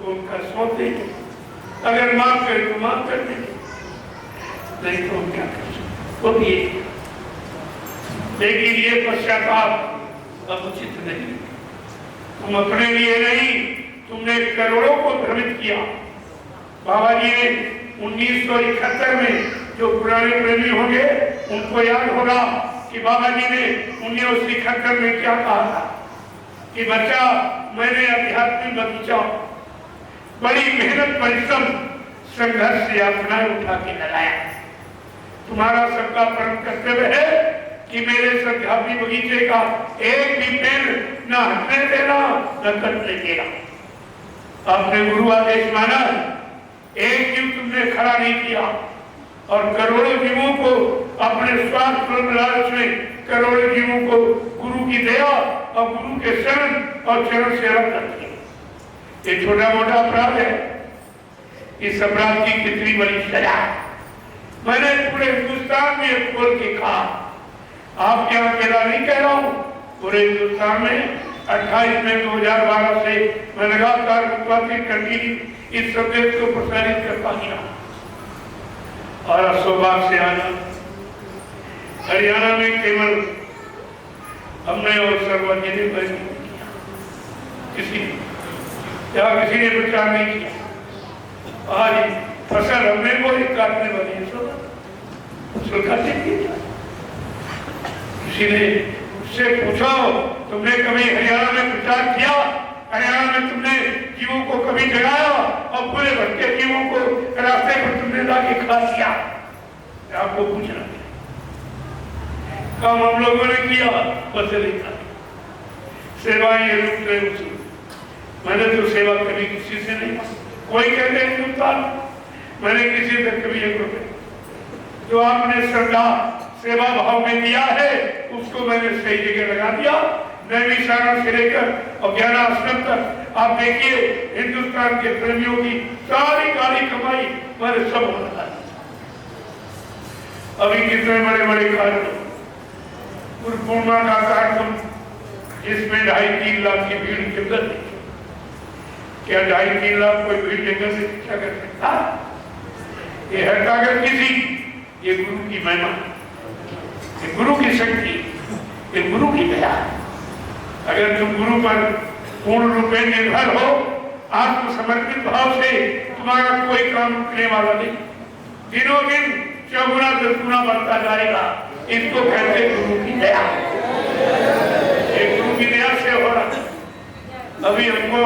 तो उनका सौंप देंगे, अगर माफ करे तो माफ कर देंगे, नहीं तो क्या कर सकते वो भी। लेकिन ये पश्चाताप अब उचित नहीं। तुम अपने लिए नहीं, तुमने करोड़ों को भ्रमित किया। बाबा जी ने 1971 में जो पुराने प्रेमी होंगे उनको याद होगा कि बाबा जी ने 1971 में क्या कहा था कि बच्चा, मैंने आध्यात्मिक बगीचा बड़ी मेहनत परिश्रम संघर्ष से यातनाएं उठा के लगाया। तुम्हारा सबका परम कर्तव्य है कि मेरे आध्यात्मिक बगीचे का एक भी पेड़ न हटने देना न कटने देना। आपने गुरु आदेश माना, एक जीव तुमने खड़ा नहीं किया और करोड़ों जीवों को अपने स्वार्थ लालच में करोड़ों जीवों को गुरु की दया और गुरु के शरण और चरण से अलग कर दिया। ये छोटा मोटा अपराध है, इस अपराध की कितनी बड़ी सजा। मैंने पूरे हिंदुस्तान में खोल के कहा, आप क्या अकेला नहीं कह रहा हूं, पूरे हिंदुस्तान में 28 मई 2012 से मैं लगातार कंटिन्यू इस संदेश को प्रसारित करता गया। और अशोकबाग से आना, हरियाणा में केवल हमने और सर्वजनिक किसी ने प्रचार नहीं किया। आज फसल हमने वो ही काटने वाली है, किसी ने उससे पूछो, तुमने कभी हरियाणा में प्रचार किया? हरियाणा में तुमने जीवों को कभी जगाया और पूरे भटके जीवों को रास्ते पर तुमने लाके खा दिया? आपको पूछना काम हम लोगों ने किया, बस लिखा सेवाएं रूप रहे उसी। मैंने तो सेवा कभी किसी से नहीं, कोई कहते हिंदुस्तान मैंने किसी से कभी एक रुपये जो आपने श्रद्धा सेवा भाव में दिया है उसको मैंने सही जगह लगा दिया। नैवी सारण से लेकर और 11 आश्रम तक आप देखिए हिंदुस्तान के प्रेमियों की सारी गाड़ी कमाई मैंने सब लगा दी। अभी कितने बड़े बड़े कार्यक्रम, गुरु पूर्णिमा का कार्यक्रम जिसमें 2.5-3 लाख की भीड़ जंगल थी। क्या 2.5-3 लाख कोई भीड़ जंगल से शिक्षा कर सकता? ये है ताकत किसी, ये गुरु की महिमा, ये गुरु की शक्ति, ये गुरु की दया। अगर तुम गुरु पर पूर्ण रूप में निर्भर हो, आत्मसमर्पित भाव से, तुम्हारा कोई काम रुकने वाला नहीं, दिनों दिन 4 गुना 10 गुना बढ़ता जाएगा। इसको कहते गुरु की दया। एक गुरु की दया से हो रहा। अभी हमको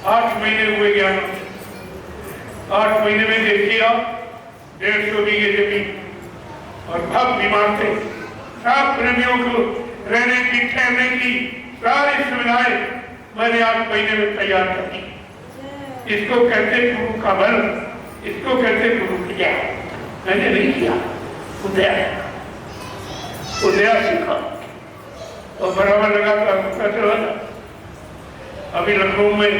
8 महीने हुए ज्ञान, 8 महीने में देखिए आप 150 बीघे जमीन और भक्त बीमार थे। सब प्रेमियों को रहने की ठहरने की सारी सुविधाएं मैंने 8 महीने में तैयार कर दी। इसको कहते गुरु का बल, इसको कहते गुरु की दया। मैंने नहीं किया, उदया सीखा और बराबर लगातार होता चला था। अभी लखनऊ में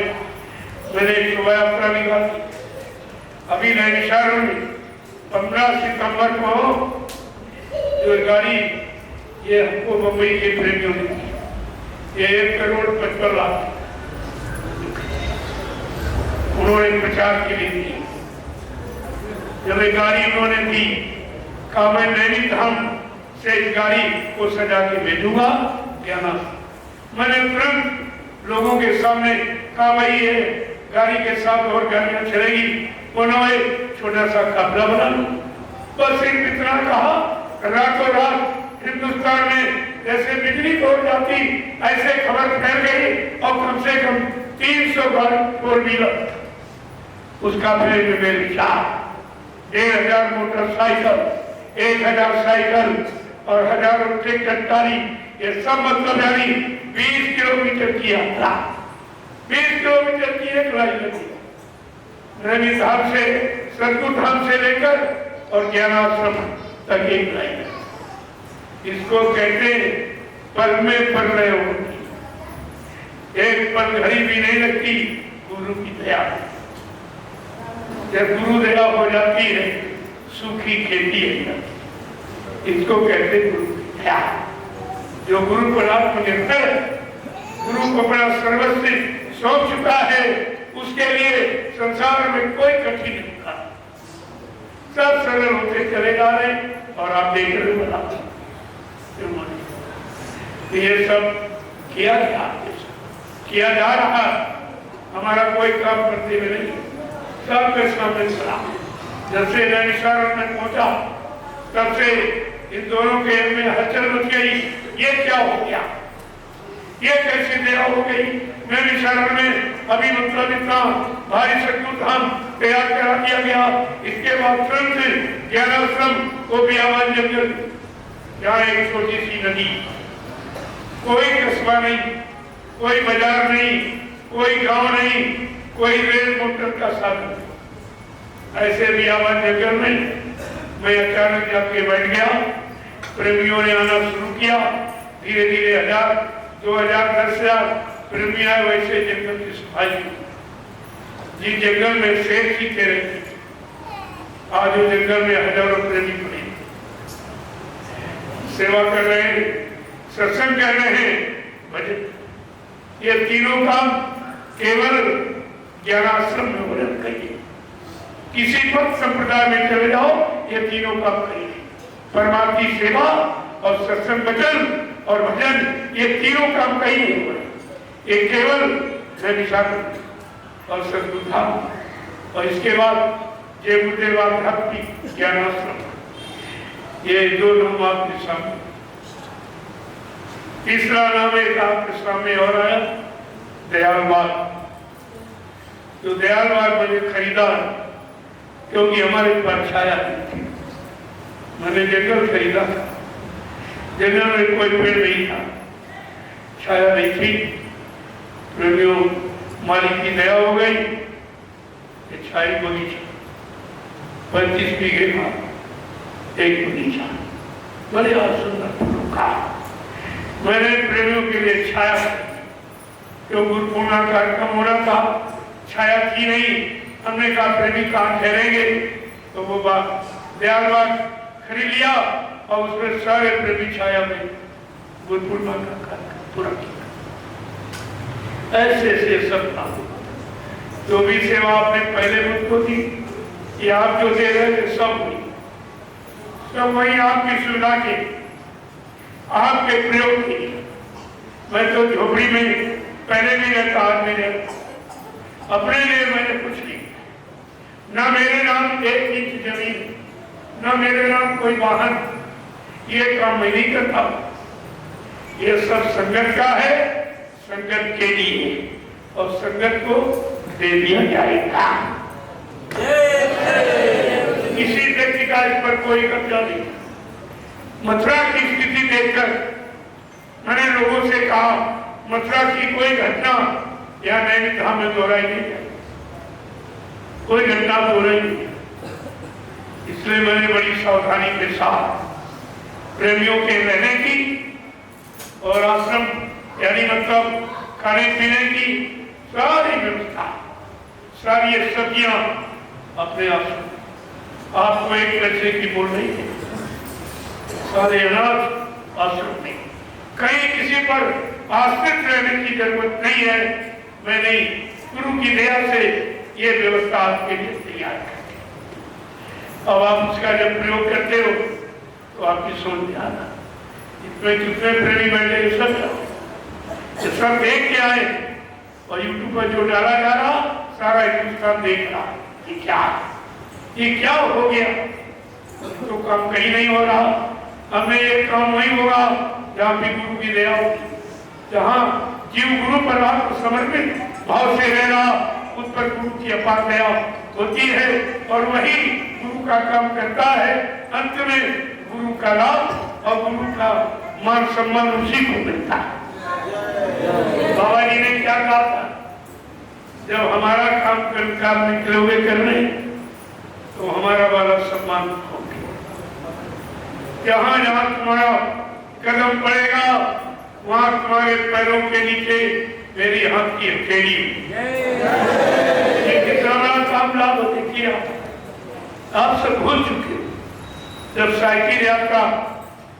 मैंने एक शोभा यात्रा निकाली। अभी नैनीशारण में 15 सितंबर को जो गाड़ी ये हमको मुंबई के प्रेमियों ने दी, ये 1,55,00,000 उन्होंने प्रचार के लिए दी। जब ये गाड़ी उन्होंने दी, कहा मैं नैनीधाम से इस गाड़ी को सजा के भेजूंगा क्या ना। मैंने तुरंत लोगों के सामने कहा भाई ये गाड़ी के साथ और गाड़ियां चलेगी, उन्होंने छोटा सा काफिला बना लूं। बस सिर्फ इतना कहा, रातों रात हिंदुस्तान में जैसे बिजली तोड़ जाती ऐसे खबर फैल गई और कम से कम 300 गाड़ी 4 व्हीलर उसका में मेरी चाह 1,000 मोटरसाइकिल, 1,000 साइकिल और हजारों ट्रैक्टर ट्राली, ये सब मतलब यानी 20 किलोमीटर की यात्रा, 20 किलोमीटर की एक लाइन लगी। नैनीधाम से सतगुरु धाम से लेकर और 11 आश्रम तक एक लाइन है। इसको कहते पल में पल रहे होती, एक पल घड़ी भी नहीं लगती गुरु की दया। जब गुरु दया हो जाती है सूखी खेती है, इसको कहते गुरु की दया। जो गुरु पर आत्मनिर्भर, गुरु को अपना सर्वस्व सौंप चुका है, उसके लिए संसार में कोई कठिन नहीं होगा, सब सरल होते चले जा रहे और आप देख रहे हो बना। ये सब किया जा रहा, हमारा कोई काम करते हुए नहीं, सबके सामने खड़ा। जब से नैनीताल में पहुंचा तब से इन दोनों के में हलचल मच गई, ये क्या हो गया, ये कैसे देर हो गई। नैनीताल में अभी मतलब इतना भारी शत्रु धाम तैयार करा दिया गया, इसके बाद तुरंत 11 आश्रम को भी आवाज जंगल, यहाँ एक छोटी सी नदी, कोई कस्बा नहीं, कोई बाजार नहीं, कोई गांव नहीं, कोई रेल मोटर का साधन, ऐसे भी आवाज जंगल में मैं अचानक जाके बैठ गया। प्रेमियों ने आना शुरू किया, धीरे धीरे 1000, 2000, 10,000 प्रेमी आए। वैसे जंगल की सफाई, जिस जंगल में शेर चीते रहते, आज वो जंगल में हजारों प्रेमी पड़े, सेवा कर रहे हैं, सत्संग कर रहे हैं, भजन। ये तीनों काम केवल 11 आश्रम में वर्णन करिए। किसी पथ संप्रदाय में चले जाओ, ये तीनों काम करिए, परमात्मा की सेवा और सत्संग, वचन और भजन, ये तीनों काम कहीं नहीं हुए। ये केवल और सद्बुद्धाम, और इसके बाद जय गुरुदेव भक्ति ज्ञान आश्रम, ये दो नाम आपके सामने। तीसरा नाम एक आपके सामने और आया, दयालबाग। तो दयालबाग मैंने खरीदा क्योंकि हमारे पास छाया नहीं थी। मैंने जंगल खरीदा था, जंगल में कोई पेड़ नहीं था, छाया नहीं थी। प्रेमियों, मालिक की दया हो गई, छाई बगीचा 35 बीघे का एक बगीचा, बड़े सुंदर फूलों का। मैंने प्रेमियों के लिए छाया, क्यों गुरु पूर्णिमा कार्यक्रम हो रहा था, छाया थी नहीं। हमने कहा प्रेमी कहाँ ठहरेंगे, तो वो बात दयालबाग खरीद लिया और उसमें सारे प्रेमी छाया में गुरु पूर्णिमा का कार्यक्रम पूरा किया। ऐसे ऐसे सब काम, जो भी सेवा आपने पहले मुझको दी, ये आप जो दे रहे थे सब हुई, सब वही आपकी सुविधा के, आपके प्रयोग के। मैं तो झोपड़ी में पहले भी रहता, आज में रहता, अपने लिए मैंने कुछ नहीं, ना मेरे नाम 1 इंच जमीन, ना मेरे नाम कोई वाहन, ये काम मैं नहीं करता। ये सब संगत का है, संगत के लिए, और संगत को दे दिया जाएगा। किसी व्यक्ति का इस पर कोई कब्जा नहीं। मथुरा की स्थिति देखकर मैंने लोगों से कहा, मथुरा की कोई घटना या नैनीताल में दोहराई नहीं है, कोई घटना दोहराई नहीं। इसलिए मैंने बड़ी सावधानी के साथ प्रेमियों के रहने की और आश्रम यानी मतलब खाने पीने की सारी व्यवस्था, सारी सब्जियां अपने आश्रम, आपको एक पैसे की बोल नहीं है, सारे अनाज आश्रम में, कहीं किसी पर आश्रित रहने की जरूरत नहीं है। मैंने गुरु की दया से ये व्यवस्था आपके लिए तैयार कर दी। अब आप उसका जब प्रयोग करते हो तो आपकी सोच में आना, इसमें कितने प्रेमी बैठे सब देख के आए, और यूट्यूब पर जो डाला जा रहा सारा हिंदुस्तान देख रहा, ये क्या हो गया, तो काम कहीं नहीं हो रहा। हमें एक काम वही होगा जहाँ भी गुरु की दया हो, जहाँ जीव गुरु पर आपको समर्पित भाव से रहना, उस पर गुरु की अपार दया होती है, और वही गुरु का काम करता है। अंत में गुरु का लाभ और गुरु का मान सम्मान उसी को मिलता है। बाबा जी ने क्या कहा था, जब हमारा काम निकलोगे करने तो हमारा वाला सम्मान होगा, जहाँ जहाँ तुम्हारा कदम पड़ेगा वहाँ तुम्हारे पैरों के नीचे मेरी हाथ की हथेली। ये कितना बड़ा काम लाभ किया, आप सब भूल चुके हो। जब साइकिल यात्रा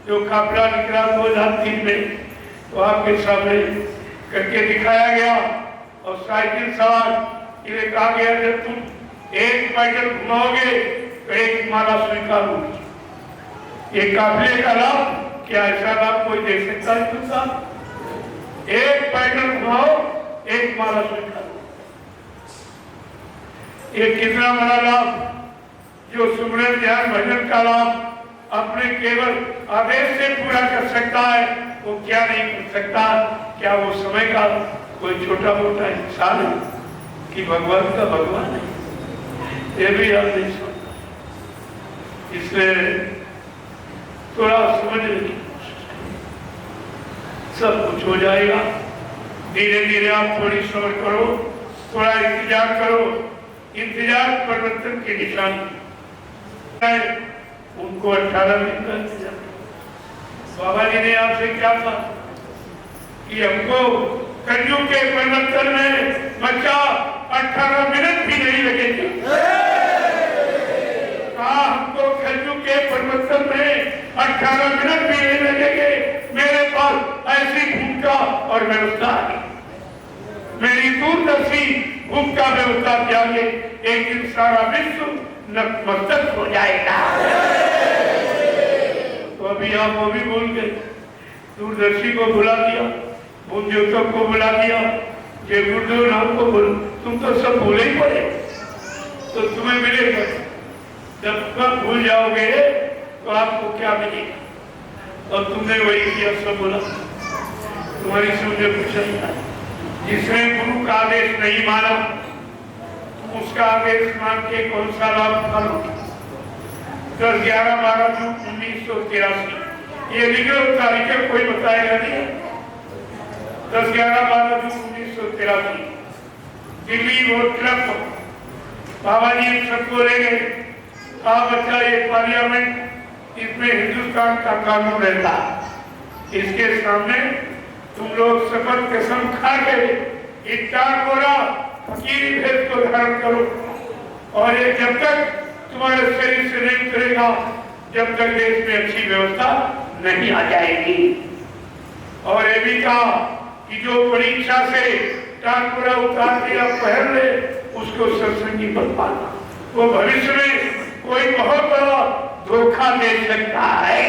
जो काफिला निकला 2003 में, तो आपके सामने करके दिखाया गया, और साइकिल सवार ये कहा गया जब तुम एक पैदल घुमाओगे तो एक माला स्वीकार होगी। ये काफिले का लाभ क्या ऐसा लाभ कोई दे सकता है? तुमका एक पैदल घुमाओ एक माला स्वीकार। ये कितना बड़ा लाभ! जो सुमरन ध्यान भजन का लाभ अपने केवल आदेश से पूरा कर सकता है वो क्या नहीं कर सकता? क्या वो समय का कोई छोटा मोटा इंसान है कि भगवान का भगवान है? ये भी आप नहीं समझता। इसलिए थोड़ा समझने की सब कुछ हो जाएगा। धीरे धीरे आप थोड़ी सब्र करो, थोड़ा इंतजार करो। इंतजार परिवर्तन की निशानी। उनको 18 दिन का इंतजार। बाबा जी ने आपसे क्या कहा कि हमको कलयुग के परिवर्तन में बच्चा 18 मिनट भी नहीं लगेगी। हमको कलयुग के परिवर्तन में 18 मिनट भी नहीं लगेंगे। मेरे पास ऐसी भूमिका और व्यवस्था है। मेरी दूरदर्शी भूमिका व्यवस्था के आगे एक दिन सारा विश्व नतमस्तक हो जाएगा। तो अभी आप वो भी भूल गए। दूरदर्शी को बुला दिया, भूज्योतक को बुला दिया, जय गुरुदेव नाम को बोल। तुम तो सब भूले ही पड़े। तो तुम्हें मिलेगा जब तुम भूल जाओगे तो आपको क्या मिलेगा? और तुमने वही किया, सब बोला। तुम्हारी समझ कुछ नहीं था। जिसने गुरु का आदेश नहीं माना उसका आदेश मान के कौन सा लाभ मानो? 10/11/12/1983 ये लीगल तारीख कोई बताएगा नहीं। 10/11/12/1983 दिल्ली रोड क्लब बाबा जी सबको ले गए। कहा बच्चा ये पार्लियामेंट इसमें हिंदुस्तान का कानून रहता, इसके सामने तुम लोग शपथ कसम खा के इफ्तार बोला फकीरी भेद को धारण करो और ये जब तक तुम्हारे शरीर से नहीं उतरेगा जब तक देश में अच्छी व्यवस्था नहीं आ जाएगी। और ये भी कहा कि जो परीक्षा से टांगपुरा उतार दिया पहन ले उसको सत्संगी बन पाना। वो भविष्य में कोई बहुत बड़ा धोखा दे सकता है।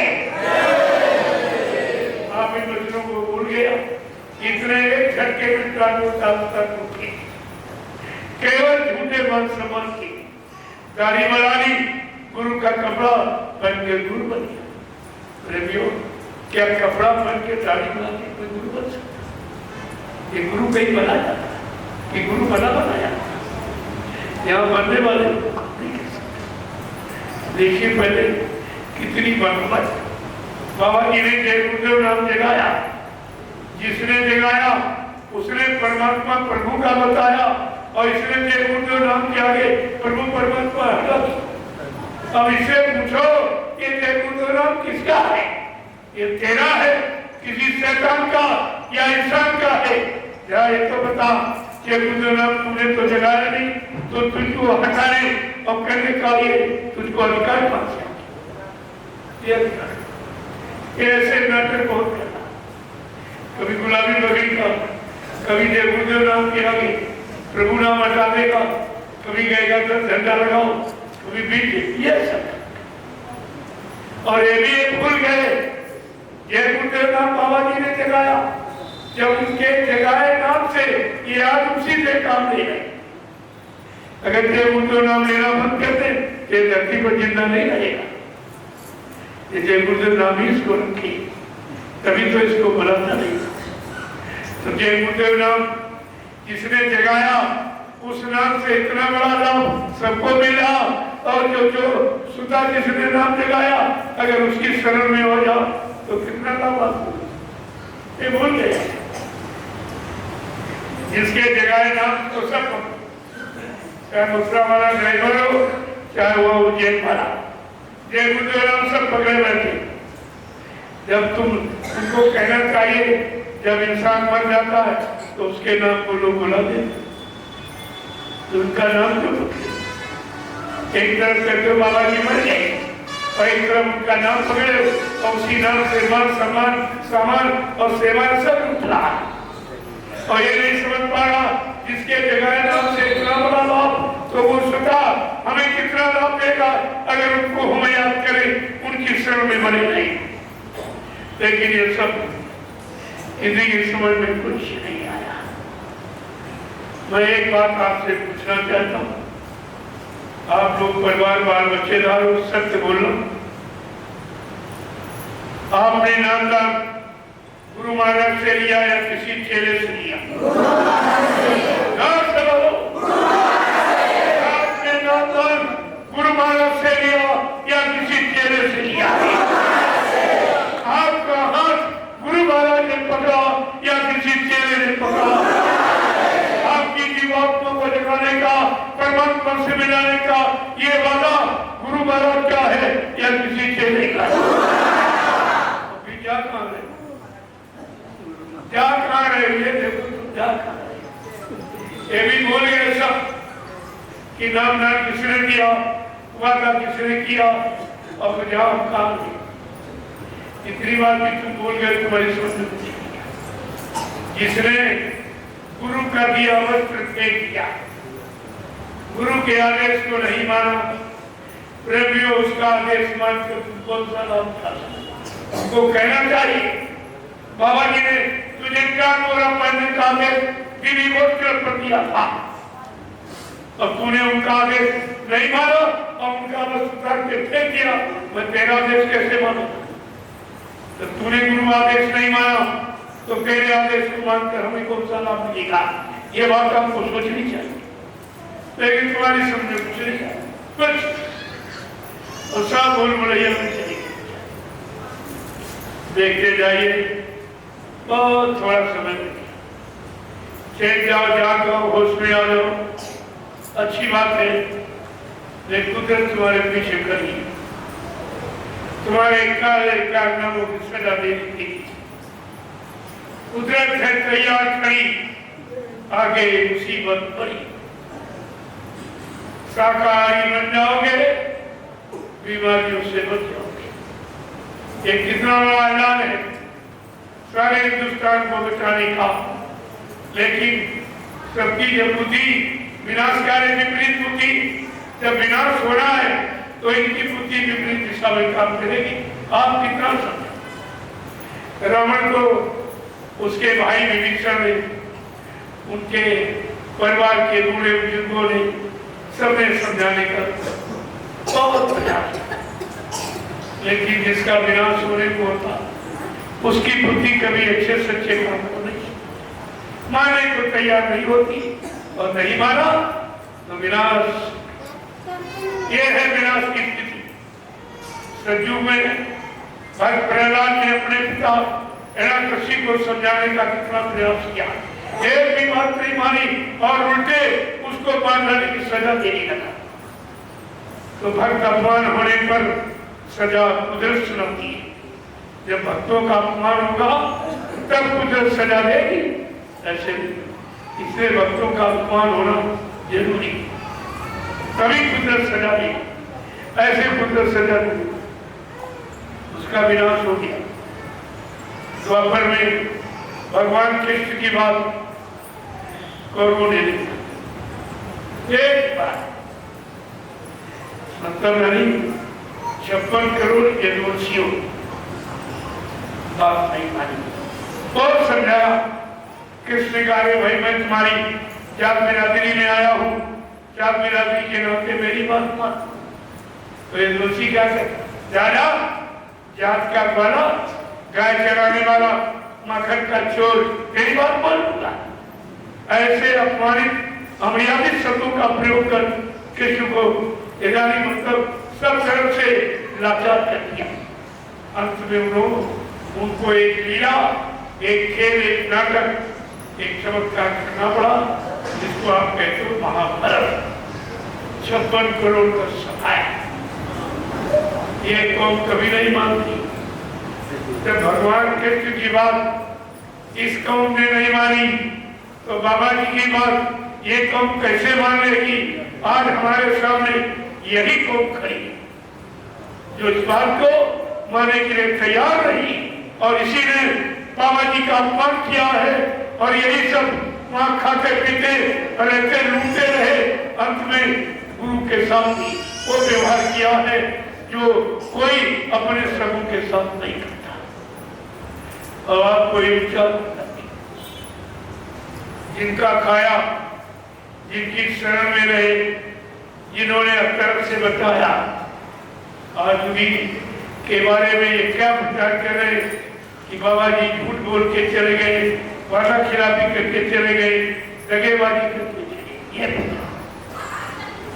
आप इन बच्चों को भूल गया। इतने एक झटके में टांगपुरा उतार उठे, केवल झूठे मन सम्मान की दाढ़ी बना ली, गुरु का कपड़ा बन के गुरु बन गया। प्रेमियों, क्या कपड़ा बन के दाढ़ी बना के कोई गुरु बन सकता? ये गुरु कहीं बनाया कि गुरु बनाया? यहाँ बनने वाले नहीं कह सकते। देखिए पहले कितनी बदमत बाबा जी ने जय गुरुदेव नाम जगाया। जिसने जगाया उसने परमात्मा प्रभु का बताया और इसने जय गुरुदेव नाम के आगे प्रभु परमात्मा हटा। अब इसे पूछो ये जय गुरुदेव नाम किसका है? ये तेरा है, किसी शैतान का या इंसान का है? या ये तो बता, जय गुरुदेव नाम तुमने तो जगाया नहीं, तो तुझको हटाने और करने का ये तुझको अधिकार कहां से? ये ऐसे नाटक बहुत करना। कभी गुलाबी बगड़ी का, कभी जय गुरुदेव नाम के आगे प्रभु नाम हटा देगा, कभी कहेगा 10 झंडा लगाओ, कभी बीच ये सब। और ये भी भूल गए जय गुरुदेव नाम बाबा जी ने जगाया। जब उनके जगाए नाम से ये आज उसी से काम नहीं है। अगर जय गुरुदेव नाम लेना बंद कर दे ये धरती पर जिंदा नहीं रहेगा। ये जय गुरुदेव नाम ही इसको रखी, तभी तो इसको बुलाता नहीं। तो जय गुरुदेव नाम जिसने जगाया उस नाम से इतना बड़ा लाभ सबको मिला। और जो सुधा जिसने नाम जगाया अगर उसकी शरण में हो जाओ तो कितना लाभ आपको? ये भूल गए। जिसके जगाए नाम तो सब, चाहे मुद्रा वाला ड्राइवर हो चाहे वो उज्जैन वाला, जय गुरुदेव नाम सब पकड़े बैठे। जब तुमको कहना चाहिए जब इंसान मर जाता है तो उसके नाम को लोग बुला देते, तो उनका नाम क्यों पकड़े? एक तरफ करके बाबा जी मर गए और एक तरफ उनका नाम पकड़े और उसी नाम से मान सम्मान सामान और सेवा सब उठा। और ये नहीं समझ पा रहा जिसके जगह नाम से इतना बड़ा लाभ, तो वो स्वतः हमें कितना लाभ देगा अगर उनको हम याद करें, उनकी शरण में बने नहीं। लेकिन ये सब किसी की समझ में कुछ नहीं आया। मैं एक बात आपसे पूछना चाहता हूँ, आप लोग परिवार बाल बच्चेदार हो, सत्य बोलो, आपने नामदान गुरु महाराज से लिया या किसी चेले से लिया? आपने नामदान गुरु महाराज से लिया या किसी चेले से लिया? आपका हाथ गुरु महाराज ने पकड़ा या किसी चेले ने पकड़ा? आपकी जीवात्मा को जगाने का, परमात्मा से मिलाने का ये वादा गुरु महाराज का है या किसी चेले का? अभी क्या कहा है, क्या कहा रहे, ये देखो तुम क्या कहा रहे। ये भी बोल गए सब कि नामदान किसने दिया, वादा किसने किया, और जाओ काम किया। इतनी बात भी तुम बोल गए, तुम्हारी समझ में कुछ नहीं। जिसने गुरु का दिया वस्त्र फेंक दिया, गुरु के आदेश को नहीं माना, प्रेमियों उसका आदेश मानकर तुम कौन सा लाभ उठा सकते? उनको कहना चाहिए बाबा जी ने तुझे क्या गोरा पहनने का आदेश बीवी वस्त्र पर दिया था, अब तूने उनका आदेश नहीं माना और उनका वस्त्र उतार के फेंक दिया, मैं तेरा आदेश कैसे मानूं? तो तूने गुरु आदेश नहीं माना तो तेरे आदेश को मानकर हमें कौन सा लाभ मिलेगा? ये बात आपको सोचनी चाहिए। लेकिन तुम्हारी समझ में कुछ नहीं है, कुछ और सब बोल बोलिए चलेगी। देखते जाइए, बहुत थोड़ा समय चेत जाओ, जाग जाओ, होश में आ जाओ, अच्छी बात है। लेकिन कुदरत तुम्हारे पीछे खड़ी, तुम्हारे कारनामों की सजा देनी थी। कुदरत है तैयार खड़ी, आगे मुसीबत पड़ी। शाकाहारी बन जाओगे, बीमारियों से बच जाओगे। ये कितना बड़ा ऐलान है सारे हिंदुस्तान को बचाने का। लेकिन सबकी जब बुद्धि विनाशकारी विपरीत बुद्धि, जब विनाश हो रहा है तो इनकी बुद्धि विपरीत दिशा में काम करेगी। आप कितना समझे? रावण को उसके भाई विभीषण ने, उनके परिवार के बूढ़े बुजुर्गों ने, सबने समझाने का बहुत प्रयास, लेकिन जिसका विनाश होने को होता उसकी बुद्धि कभी अच्छे सच्चे काम को नहीं मानने को तैयार नहीं होती, और नहीं माना तो विनाश। ये है विनाश की स्थिति। सतयुग में भक्त प्रहलाद ने अपने पिता हिरण्यकश्यप को समझाने का कितना प्रयास किया, एक भी बात नहीं मानी और उल्टे उसको मारने की सजा देने लगा। तो भक्त अपमान होने पर सजा कुदरत सुनाती है। जब भक्तों का अपमान होगा तब कुदरत सजा देगी, ऐसे इसलिए भक्तों का अपमान होना जरूरी, तभी कुदरत सजा देगी। ऐसे कुदरत सजा देगी, उसका विनाश हो गया। द्वापर में भगवान कृष्ण की बात कौरवों ने लिखा, एक बार मतलब नहीं 56 करोड़ यदुवंशियों बात नहीं मानी, बहुत समझाया। कृष्ण कहा भाई मैं तुम्हारी जात बिरादरी में आया हूँ, जात बिरादरी के नाते मेरी बात मान। तो यदुवंशी क्या कहता, राजा जात का वाला, गाय चराने वाला, मक्खन का चोर, तेरी बात मानूंगा। ऐसे अपमानित अमर्यादित शब्दों का प्रयोग कर कृष्ण को एदानी मतलब सब तरफ से लाचार कर दिया। अंत में उनको एक लीला, एक खेल, एक नाटक, एक चमत्कार करना पड़ा, जिसको आप कहते हो महाभारत। 56 करोड़ का सफाया, ये कौम कभी नहीं मानती। जब भगवान कृष्ण की बात इस कौम ने नहीं मानी तो बाबा जी की बात ये कौम कैसे मान लेगी? आज हमारे सामने यही कौम खड़ी जो इस बात को मानने के लिए तैयार रही, और इसी ने बाबा जी का अपमान किया है। और यही सब वहां खाते पीते रहते लूटते रहे, अंत में गुरु के साथ वो व्यवहार किया है जो कोई अपने सबों के साथ नहीं करता। और आपको ये विचार, जिनका खाया, जिनकी शरण में रहे, जिन्होंने अक्सर से बताया, आज भी के बारे में ये क्या प्रचार कर रहे कि बाबा जी झूठ बोल के चले गए, वादा खिलाफी करके चले गए, दगेबाजी करके चले गए।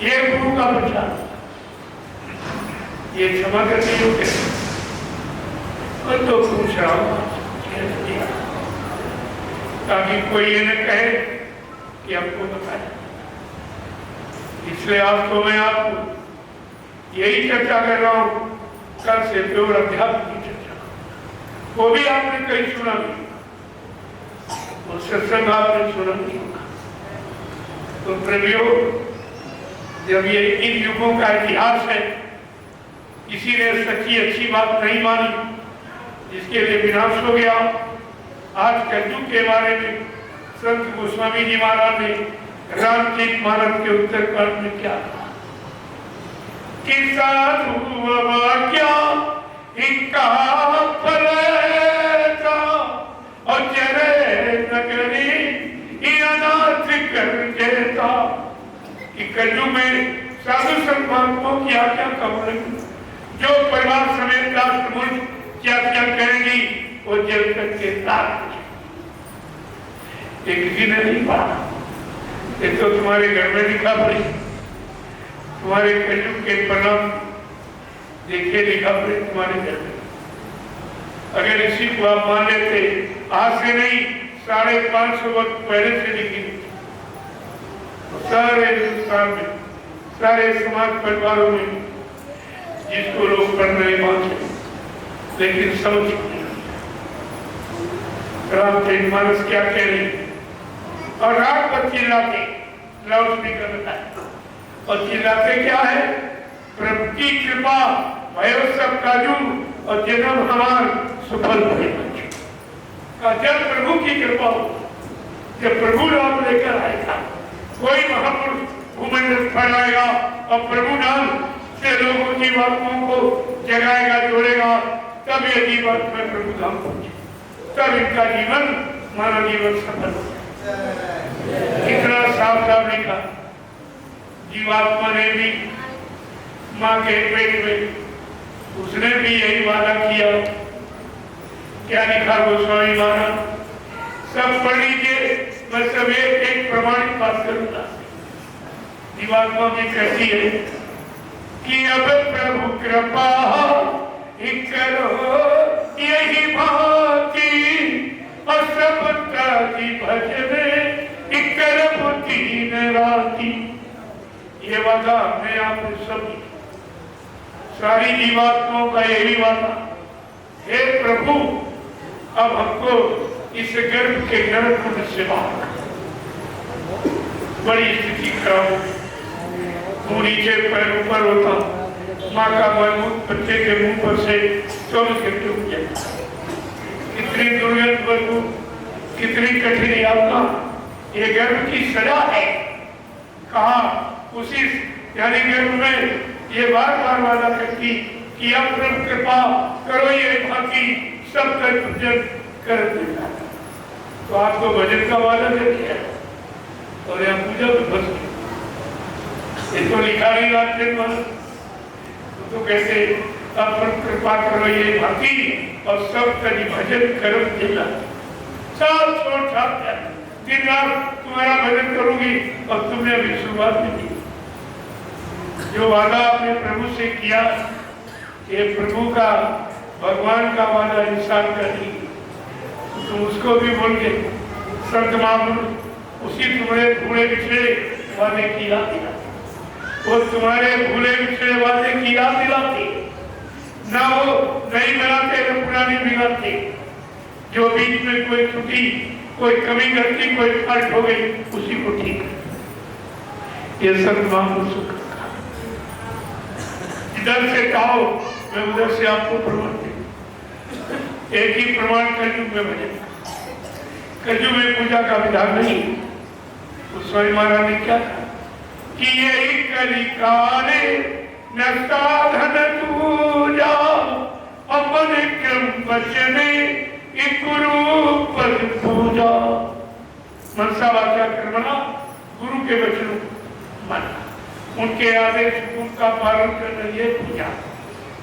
ये गुरु का प्रचार, ये क्षमा करने योग्य तो पूछ रहा हूं, ताकि कोई ये न कहे कि हमको बताया। इसलिए आज तो मैं आपको यही चर्चा कर रहा हूं, कल से प्योर अध्यात्म की चर्चा, वो भी आपने कहीं सुना नहीं, और सत्संग आपने सुना नहीं होगा। तो प्रेमियों, जब ये इन युगों का इतिहास है, किसी ने सच्ची अच्छी बात नहीं मानी, जिसके लिए विनाश हो गया। आज कलयुग के बारे में संत गोस्वामी जी महाराज ने रामचरित मानस के उत्तर पाठ में क्या कहा कि साधु क्या इनका फल और चरे नगरी अनाथ कर देता, कि कलयुग में साधु संत महात्माओं की आज्ञा का उल्लंघन, जो परिवार समेत राष्ट्र मुल्क क्या क्या करेंगी वो जल करके ताक। ये किसी ने नहीं पढ़ा, ये तो तुम्हारे घर में लिखा पड़े, तुम्हारे कलयुग के परिणाम देखे लिखा पड़े तुम्हारे घर में। अगर इसी को आप मान लेते, आज से नहीं 550 वर्ष पहले से लिखी, सारे हिंदुस्तान में, सारे समाज परिवारों में जिसको लोग पढ़ रहे मानते, लेकिन समझ रामचरित मानस क्या कह रही, और रात पर चिल्लाते, लाउड स्पीकर बताए, और चिल्लाते क्या है, प्रभु की कृपा भयो सब काजू और जन्म हमार सफल हुए। जब प्रभु की कृपा हो, जब प्रभु नाम लेकर आएगा, कोई महापुरुष भूमंडल फैलाएगा और प्रभु नाम से लोगों की बातों को जगाएगा, जोड़ेगा, तब ये जीवन में प्रभु धाम पहुंचे, तब इनका जीवन, मानव जीवन सफल हो। इतना साफ साफ लिखा। जीवात्मा ने भी माँ के पेट में, उसने भी यही वादा किया। क्या लिखा गोस्वामी महाराज, सब पढ़ लीजिए, मैं सब एक प्रमाणित बात करूंगा। जीवात्मा भी कहती है कि अब प्रभु कृपा करो यही भांति, और सब ताजी भजने करब दिन राती। ये वादा हमने आपने सब, सारी जीवात्माओं का यही वादा, हे प्रभु अब हमको इस गर्भ के गर्भ से बाहर, बड़ी स्थिति खराब, मुंह नीचे पैर ऊपर होता, माँ का मन बच्चे के मुंह पर से 24 घंटे उठ जाए। कितनी दुर्गंध बदबू, कितनी कठिन यात्रा, ये गर्भ की सजा है। कहा उसी यानी गर्भ में ये बार बार वादा करती कि अब प्रभु कृपा करो ये बाकी सब तक भजन कर देगा। तो आपको भजन का वादा कर दिया और यहाँ पूजा में फंस गए। ये तो लिखा नहीं रात्रि में, तो कहते अब प्रभु कृपा करो ये बाकी और सब तक भजन करो देगा। सब छोड़ छाप दिन रात तुम्हारा भजन करूंगी और तुमने अभी शुरुआत नहीं की। जो वादा आपने प्रभु से किया, ये प्रभु का, भगवान का वादा इंसान का नहीं, तुम उसको भी बोल के संत महापुरुष उसी तुम्हारे भूले पिछले वादे की याद दिला, वो तुम्हारे भूले पिछले वादे की याद दिलाते, ना वो नहीं बनाते न पुरानी बिगाड़ते। जो बीच में कोई त्रुटि, कोई कमी गलती, कोई फर्क हो गई, उसी को ठीक है। ये संत महापुरुष इधर से कहो, मैं उधर से आपको प्रमाण दूं। एक ही प्रमाण कलयुग में बने, कलयुग में पूजा का विधान नहीं। उस स्वामी महाराज ने क्या कहा कि यही कलिकाले न साधन दूजा अपन क्रम बचने गुरु पद पूजा। मनसा वाचा कर्मणा, गुरु के वचनों मन, उनके आदेश उनका पालन करना, ये पूजा।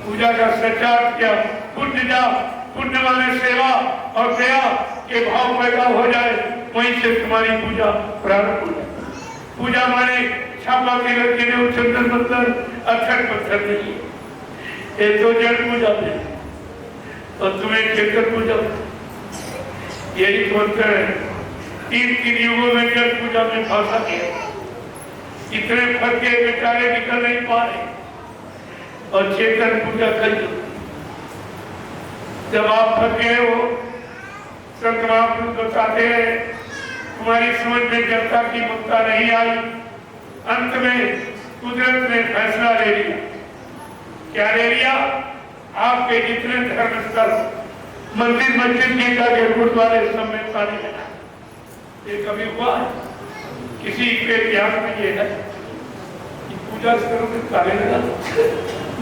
पूजा का सच्चा क्या? पुण्य माने सेवा और दया के भाव पैदा हो जाए, वहीं से तुम्हारी पूजा प्रारंभ हो जाए। पूजा माने छापा के लड़के ने चंदन पत्थर अक्षर पत्थर नहीं है, ये तो जड़ पूजा है और तुम्हें चेतन पूजा। यही तो अंतर है। तीन युगों में जड़ पूजा में फंसा गया, इतने फटके बेचारे निकल नहीं पा रहे और चेतन पूजा कर लो। जब आप फट गए हो, संत महापुरुष बताते हैं तुम्हारी समझ में जनता की ममता नहीं आई, अंत में कुदरत ने फैसला ले लिया। क्या ले लिया? आपके जितने धर्म स्थल, मंदिर मस्जिद गीता के गुरुद्वारे सब में पानी लगा। ये कभी हुआ है? किसी के ध्यान में ये है कि पूजा स्थलों में ताले लगा?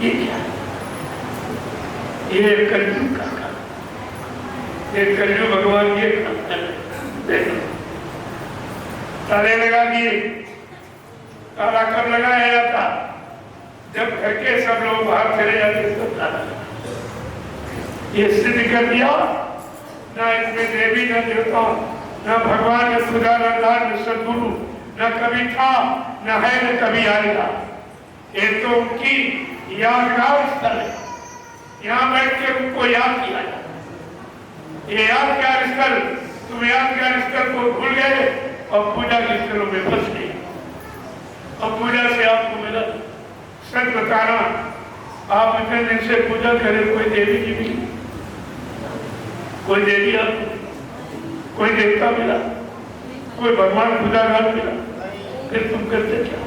ये क्या? ये कलयुग का काम, ये कलयुग भगवान के देखो ताले लगा दिए। ताला कब लगाया जाता? जब घर के सब लोग बाहर चले जाते तो ताला लगा। ये सिद्ध कर दिया ना इसमें देवी न देवता न भगवान न खुदा न लाल न सदगुरु न कभी था न है न कभी आएगा। ये तो उनकी यादगार स्थल है, यहाँ बैठ के उनको याद किया जाए। ये यादगार स्थल, तुम यादगार स्थल को भूल गए और पूजा के स्थलों में फंस गए। और पूजा से आपको मिला, सच बताना, आप इतने दिन से पूजा करें, कोई देवी जी मिली, कोई देवी आपको, कोई देवता मिला, कोई भगवान खुदागार मिला, फिर तुम करते क्या?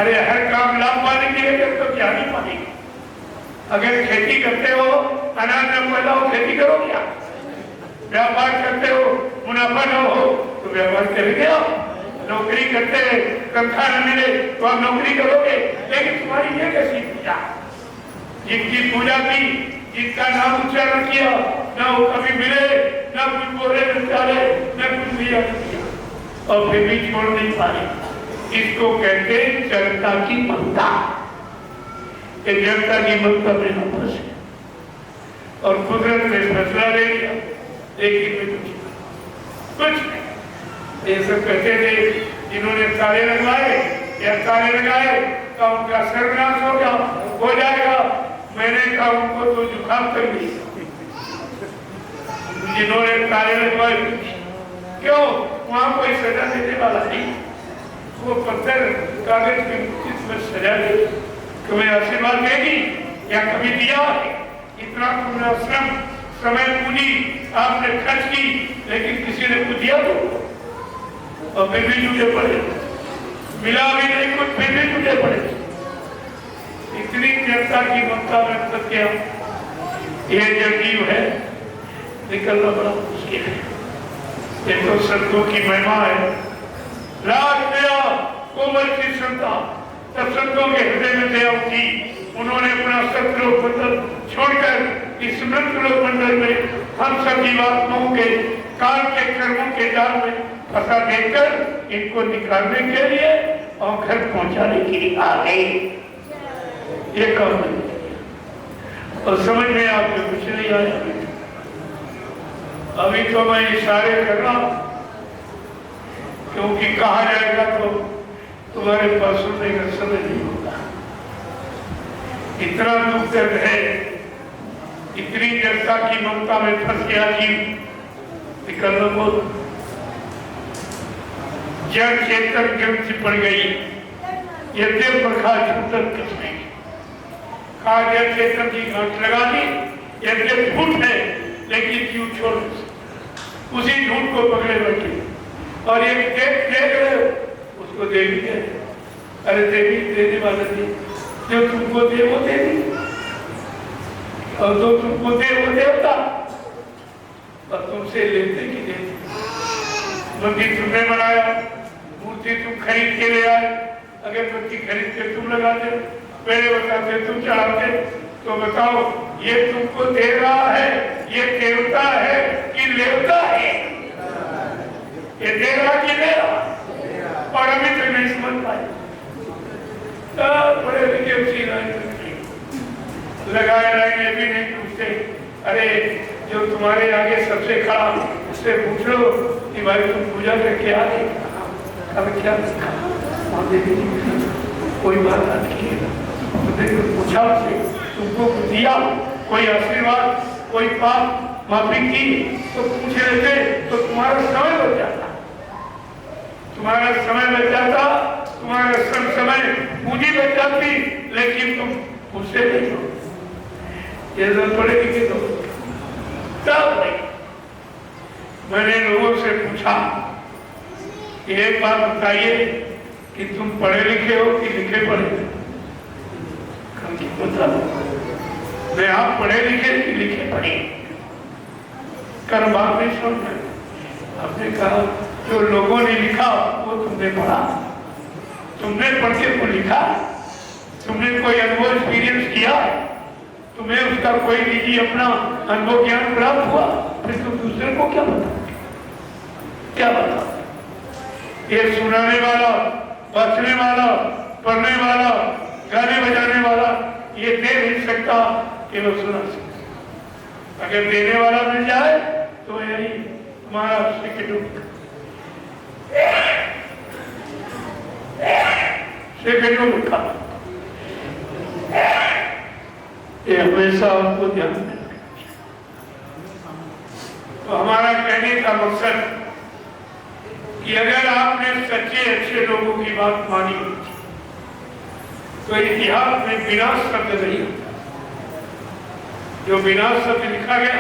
अरे हर काम लाभ पाने के लिए करते हो, क्या नहीं पाएंगे? अगर खेती करते हो, अनाज न पैदा हो, खेती करो क्या? व्यापार करते हो, मुनाफा न हो तो व्यापार करेंगे आप? नौकरी करते हैं, तनख्वाह न मिले तो आप नौकरी करोगे? लेकिन तुम्हारी ये कैसी पूजा? जिनकी पूजा की, जिनका नाम उच्चारण किया, ना वो कभी मिले, ना कुछ बोले विचारे, ना कुछ दिया और फिर भी छोड़ नहीं पाए। इसको कहते जनता की ममता। ये जनता की ममता में न फंसे और कुदरत ने फैसला ले लिया, लेकिन कुछ नहीं। ये सब कहते थे इन्होंने ताले लगवाए या ताले लगाए तो उनका सर्वनाश हो जाएगा। मैंने कहा उनको तो जुकाम कर दी जिन्होंने ताले लगवाए। क्यों? वहां कोई सजा देने वाला नहीं, वो पत्थर कागज के में सजा दे, तुम्हें आशीर्वाद देगी या कभी दिया? इतना तुमने श्रम समय पूंजी आपने खर्च की, लेकिन किसी ने कुछ दिया तो और फिर भी टूटे पड़े, मिला भी नहीं कुछ, फिर भी टूटे पड़े। इतनी जनता की ममता में फंस गया। ये जगजीव है, निकलना बड़ा मुश्किल है। ये तो संतों की महिमा है। राज दया कोमल की संता, तब संतों के हृदय में दया उठी, उन्होंने अपना सतलोक मंडल छोड़कर इस मृतलोक मंडल में हम सब जीवात्माओं के काल के कर्मों के जाल में फंसा देकर इनको निकालने के लिए और घर पहुंचाने के लिए आ गए। ये काम और समझ में आपको कुछ नहीं आया। अभी तो मैं इशारे कर रहा हूं, क्योंकि कहा जाएगा तो तुम्हारे पास सुनने का समय नहीं होगा। इतना दुख दर्द है, इतनी जनता की ममता में फंस गया जीव, निकलना बहुत। जड़ चेतन जड़ से पड़ गई, यद्यप प्रखा छूटन कसमें कहा जड़ चेतन की गांठ लगा दी, यद्यप झूठ है लेकिन क्यों छोड़, उसी झूठ को पकड़े बैठे और एक देख रहे हो उसको देवी कहते। अरे देवी देने वाला थी, जो तुमको दे वो देवी और जो तुमको दे वो देवता, और तुमसे लेते कि देते। मंदिर तुमने बनाया, धूपती तुम खरीद के ले आए, अगरबत्ती खरीद के तुम लगाते, पहले बताते तुम चढ़ाते, तो बताओ ये तुमको दे रहा है, ये देवता है कि लेवता है? ये दे रहा कि ले रहा? और अभी तो नहीं समझ पाए। बड़े लिखे लगाए रहेंगे भी नहीं पूछते। अरे जो तुम्हारे आगे सबसे खड़ा उससे पूछ लो कि भाई तुम पूजा करके आ गए, अब क्या कोई बात आती है, तो पूछा उससे तुमको दिया कोई आशीर्वाद, कोई पाप माफी की तो पूछ लेते तो तुम्हारा समय बच जाता, तुम्हारा समय बच जाता, तुम्हारा सब समय पूंजी बच जाती। लेकिन तुम मुझसे नहीं हो, ये जरूरत पड़ेगी कि तो तब नहीं। मैंने लोगों से पूछा कि एक बात बताइए कि तुम पढ़े लिखे हो कि लिखे पढ़े? मैं आप पढ़े लिखे कि लिखे पढ़े? कर्म बात नहीं समझ। आपने कहा जो लोगों ने लिखा वो तुमने पढ़ा, तुमने पढ़ के वो लिखा, तुमने कोई अनुभव एक्सपीरियंस किया, तुम्हें उसका कोई निजी अपना अनुभव ज्ञान प्राप्त हुआ, फिर तुम दूसरे को क्या बता, क्या बता? ये सुनाने वाला, बचने वाला, पढ़ने वाला, गाने बजाने वाला ये दे नहीं सकता, केवल सुना सकता। अगर देने वाला मिल जाए तो यही तुम्हारा सेकंडों में खा। ये हमेशा आपको ध्यान में रखना। तो हमारा कहने का मकसद कि अगर आपने सच्चे अच्छे लोगों की बात मानी तो इतिहास में विनाश शब्द नहीं होता। जो विनाश शब्द लिखा गया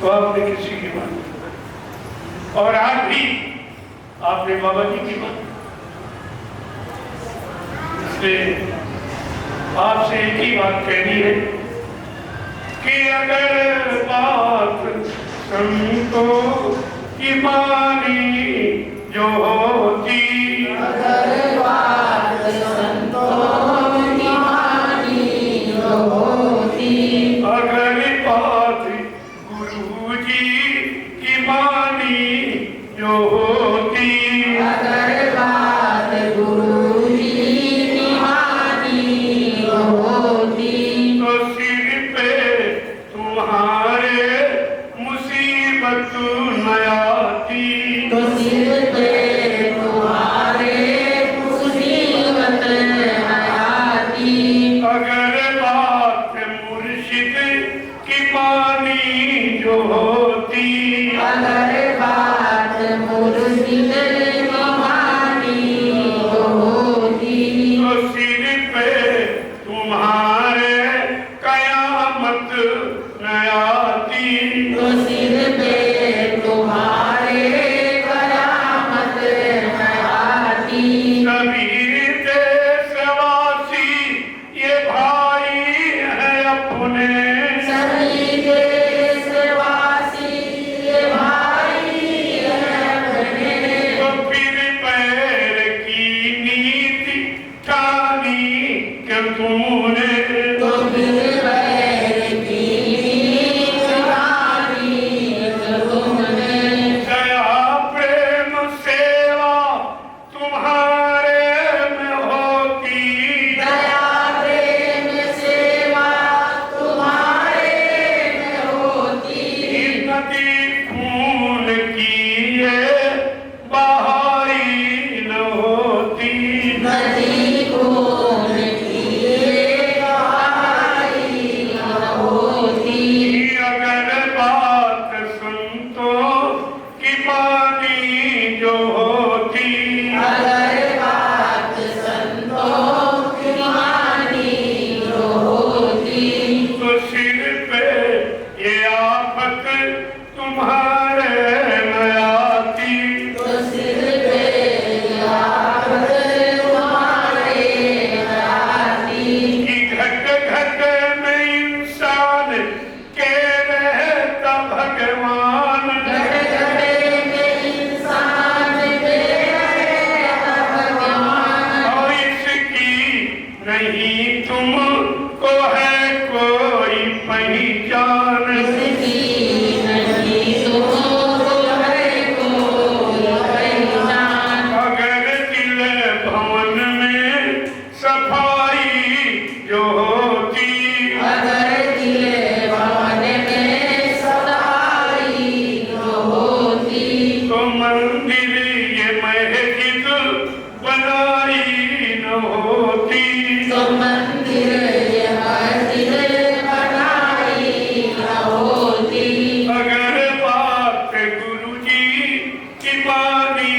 तो आपने किसी की बात, और आज भी आपने बाबा जी की बात। इसलिए आपसे एक ही बात कहनी है कि अगर बात संतों की मानी जो होती, अगर बात संतों की मानी जो होती, अगर बात गुरु जी की मानी जो होती, अगर बात गुरु जी की मानी जो होती, तो सिर पे तुम्हारे मुसीबत न आती, तो सिर पे तुम्हारे जान इसकी नहीं तो है कोई पहचान। अगर दिल भवन में सफाई जो होती अगर दिल भवन में सफाई जो होती तो मंदिर ये मस्जिद बनाई न होती। तो मंदिर ये मस्जिद बनाई न होती। अगर बात गुरुजी की मानी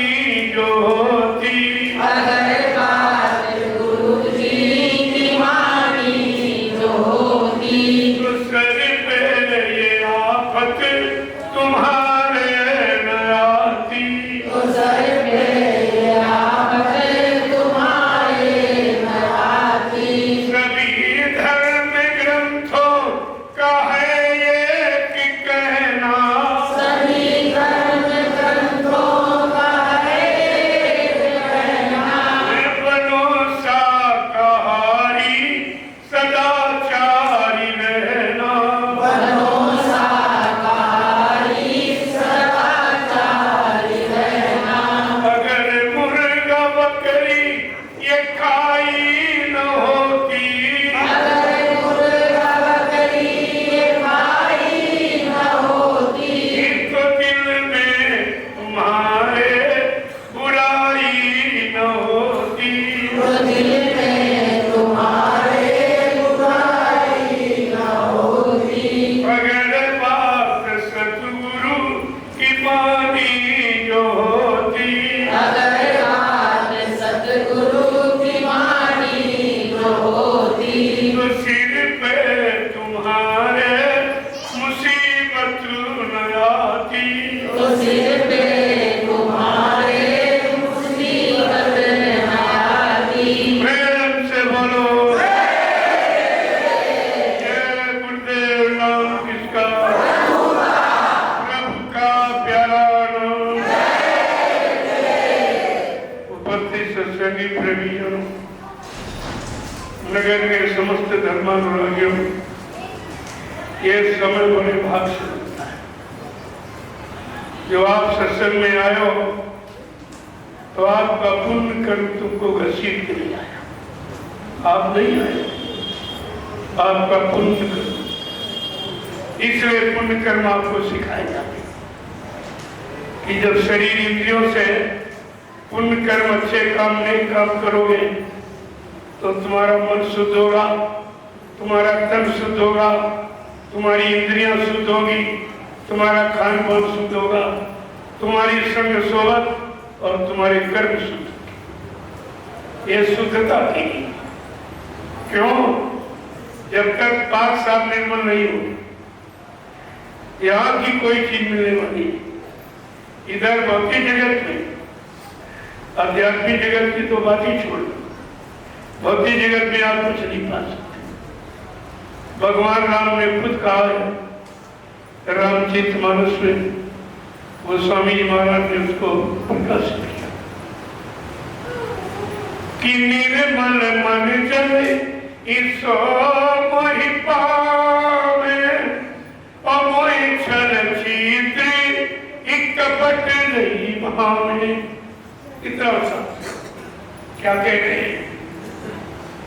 जो होती अगर बात गुरुजी की मानी जो होती तो सर पे ये आफत तुम्हारे न आती। तो सर पे ये आफत तुम्हारे न आती। सभी धर्म ग्रंथों का है ये कि कहना सभी धर्म ग्रंथों का है कहना। बनो शाकाहारी सदाचारी रहना। बनो शाकाहारी सदाचारी रहना। अगर मुर्गा बकरी ये खाई न होती अगर मुर्गा बकरी ये खाई न होती तो दिल में तुम्हारे बुराई न होती। तो दिल में तुम्हारे बुराई न होती। अगर बात सतगुरु की मानी जो होती अगर बात सतगुरु की मानी जो होती तो सिर पे तुम्हारे मुसीबत न आती। तो सिर पे तुम्हारे मुसीबत न आती। प्रेम से बोलो जय गुरुदेव नाम किसका प्रभु का प्यारा नाम। उपस्थित सत्संगी प्रेमियों नगर के समस्त धर्मानुरागियों ये समय बड़े भाग से मिलता है। जो आप सत्संग में आए हो तो आपका पुण्य कर्म तुमको घसीट के नहीं आया। आप नहीं आए, आपका पुण्य कर्म। इसलिए पुण्य कर्म आपको सिखाए जाते हैं कि जब शरीर इंद्रियों से पुण्य कर्म अच्छे काम नहीं काम करोगे तो तुम्हारा मन शुद्ध होगा, तुम्हारा तन शुद्ध होगा, तुम्हारी इंद्रियां शुद्ध होगी, तुम्हारा खान पान शुद्ध होगा, तुम्हारी संग सोबत और तुम्हारे कर्म शुद्ध होंगे। ये शुद्धता की क्यों? जब तक पाक साफ निर्मल नहीं हो यहाँ की कोई चीज मिलने वाली नहीं। इधर भौतिक जगत में आध्यात्मिक जगत की तो बात ही छोड़ दो, भौतिक जगत में आप कुछ नहीं पा सकते। भगवान राम ने खुद कहा है रामचरित मानस में, वो स्वामी जी महाराज ने उसको प्रकाशित किया कि निर्मल मन चले ईसो मोहि पावे अमोहि छल छिद्र एक कपट नहीं भावे। कितना अच्छा क्या कह रहे हैं?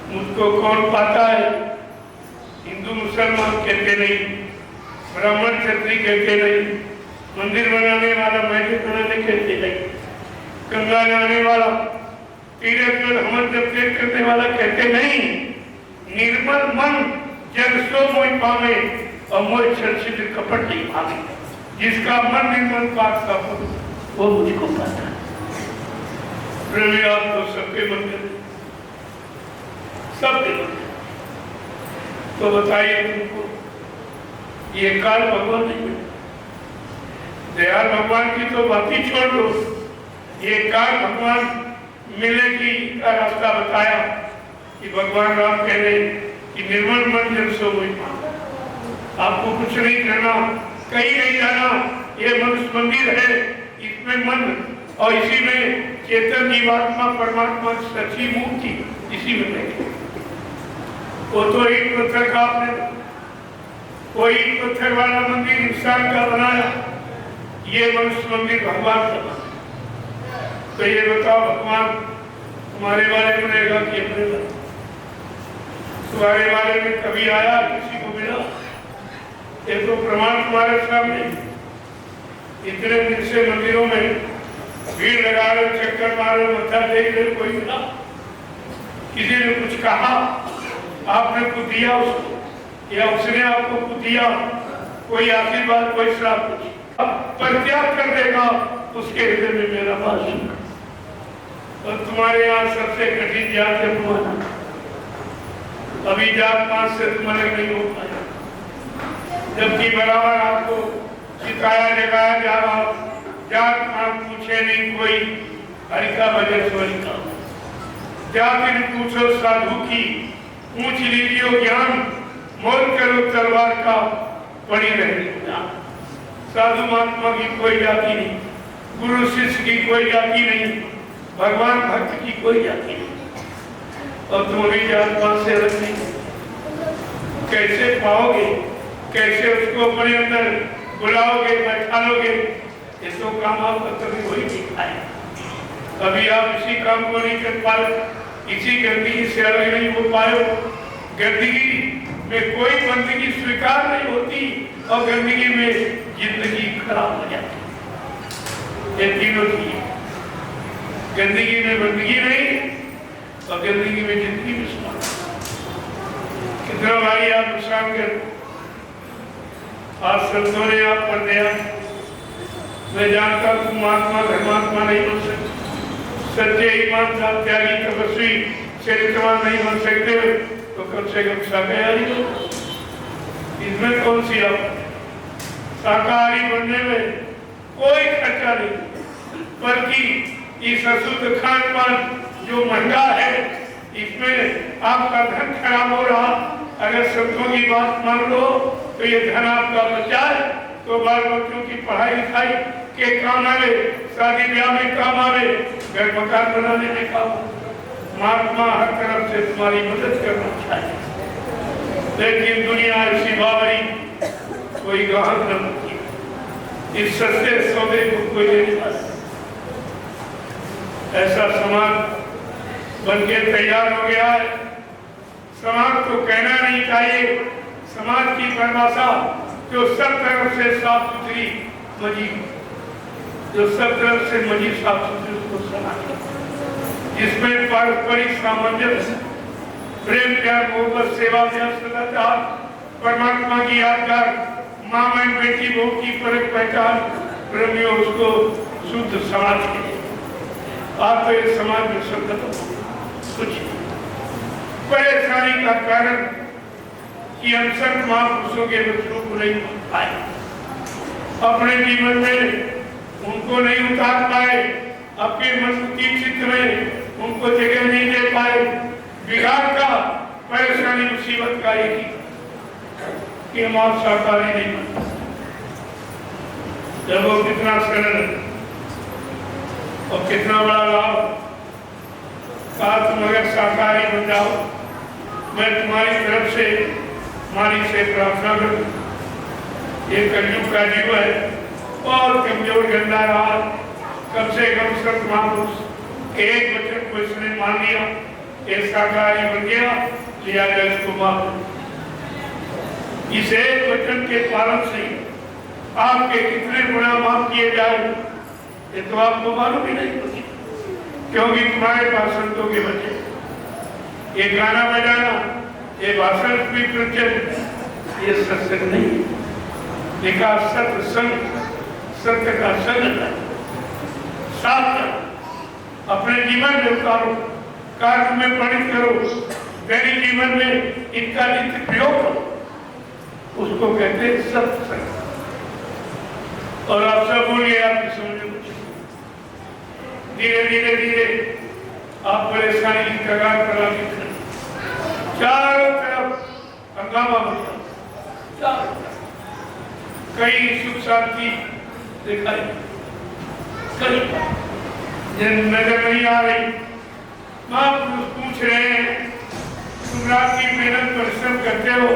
मुझको कौन पाता है? हिंदू मुसलमान कहते नहीं, ब्राह्मण क्षत्रिय कहते नहीं, मंदिर बनाने वाला मस्जिद बनाने कहते नहीं, गंगा नहाने वाला तीर्थ पर हमर जब तीर्थ करने वाला कहते नहीं। निर्मल मन जन सो मोह पावे और मोह छल छिद्र कपट नहीं भावे। जिसका मन निर्मल पाक का वो मुझको पाता है। आप तो सबके मन में, सबके मन में। तो बताइए तुमको ये काल भगवान नहीं मिले। दयाल भगवान की तो बात ही छोड़ दो, ये काल भगवान मिलने की का रास्ता बताया कि भगवान राम कह रहे कि निर्मल मन जब सो वही आपको कुछ नहीं करना, कहीं नहीं जाना। ये मनुष्य मंदिर है, इसमें मन और इसी में चेतन जीवात्मा परमात्मा सच्ची मूर्ति इसी में बैठे। वो तो एक पत्थर का आपने कोई पत्थर वाला मंदिर इंसान का बनाया, ये मनुष्य मंदिर भगवान का बना। तो ये बताओ भगवान तुम्हारे बारे में रहेगा कि अपने बारे? तुम्हारे बारे में कभी आया, किसी को मिला? ये तो प्रमाण तुम्हारे सामने। इतने दिन से मंदिरों में भीड़ लगा रहे, चक्कर मारे, मत्था टेक रहे, कोई मिला? किसी ने कुछ कहा? आपने कुछ दिया उसको या उसने आपको कुछ दिया? कोई आशीर्वाद, कोई श्राप? परित्याग कर देगा उसके हृदय में मेरा वास। और तुम्हारे यहाँ सबसे कठिन जात है तुम्हारा। अभी जात पात से तुम अलग नहीं हो पाए, जबकि बराबर आपको सिखाया जगाया जा रहा। जात पात पूछे नहीं कोई, हरिका भजन स्वरिका। जाति पूछो साधु की, पूछ लीजिए ज्ञान, मोल करो तलवार का, पड़ी रहे। साधु महात्मा की कोई जाति नहीं, गुरु शिष्य की कोई जाति नहीं, भगवान भक्त की कोई जाति नहीं। और तुम भी जात पात से अलग नहीं। कैसे पाओगे, कैसे उसको अपने अंदर बुलाओगे, बैठा लोगे? ये तो काम आपका कभी वही नहीं पाए। कभी आप इसी काम को नहीं कर पाए, इसी गंदगी से अलग नहीं हो पाए। गंदगी में कोई बंदगी स्वीकार नहीं होती और गंदगी में जिंदगी खराब हो जाती। ये तीनों चीज, गंदगी में बंदगी नहीं और गंदगी में जिंदगी में सुना। कितना भाई आप नुकसान कर, आज संतों ने आप पर दिया। मैं जानता हूँ महात्मा धर्मात्मा नहीं बन सकते, सच्चे ईमानदार त्यागी तपस्वी चरित्रवान नहीं बन सकते, तो कम से कम शाकाहारी हो। इसमें कौन सी आप शाकाहारी बनने में कोई खर्चा नहीं, बल्कि इस अशुद्ध खान पान जो महंगा है, इसमें आपका धन खराब हो रहा। अगर संतों की बात मान लो तो ये धन आपका बचाए तो बाल बच्चों की पढ़ाई लिखाई के काम आवे, शादी ब्याह में काम आवे, घर मकान बनाने में काम आवे। महात्मा हर तरफ से तुम्हारी मदद करना चाहिए, लेकिन दुनिया ऐसी बावरी, कोई ग्राहक न होती, इस सस्ते सौदे को कोई नहीं पाता। ऐसा समाज बनके तैयार हो गया है। समाज को कहना नहीं चाहिए, समाज की परिभाषा जो सब तरफ से साफ सुथरी मजी, जो सब तरफ से मजी साफ सुथरी, उसको समाज जिसमें पारस्परिक सामंजस्य, प्रेम प्यार मोहब्बत सेवा सदाचार, परमात्मा की यादगार, माँ बहन बेटी बहू की परख पहचान, प्रेमियों उसको शुद्ध समाज के। आप तो इस समाज में संगत कुछ परेशानी का कारण कि हम संत महापुरुषों के बच्चों को नहीं पाए, अपने जीवन में उनको नहीं उतार पाए, अपने मन की चित्त में उनको जगह नहीं दे पाए। बिगाड़ का, परेशानी मुसीबत का एक ही कि हम आप शाकाहारी नहीं बनते। जब वो कितना सरल और कितना बड़ा लाभ, कहा तुम अगर शाकाहारी बन जाओ, मैं तुम्हारी तरफ से माली से प्रार्थना करूं। ये कलयुग का जीव है, बहुत कमजोर गंदा रहा, कम से कम संत महापुरुष एक वचन को इसने मान लिया, एक शाकाहारी बन गया, लिया जाए इसको माफ। इस एक वचन के पालन से आपके कितने गुनाह माफ किए जाए, ये तो आपको मालूम ही नहीं होती, क्योंकि तुम्हारे पास संतों के बच्चे, ये गाना बजाना, ये भाषण भी प्रचलित, ये सत्संग नहीं, लिखा सत्संग, सत्य का संग साथ अपने जीवन में उतारो, कार्य में परिणत करो, दैनिक जीवन में इनका नित्य प्रयोग करो, उसको कहते हैं सत्संग। और आप सब बोलिए, आपकी समझ में धीरे धीरे धीरे आप परेशानी की कगार पर आगे चारों तरफ हंगामा बचा, चारों तरफ कई सुख शांति दिखाई, कई नजर नहीं आ रही। महापुरुष पूछ रहे हैं, तुम रात की मेहनत परिश्रम करते हो,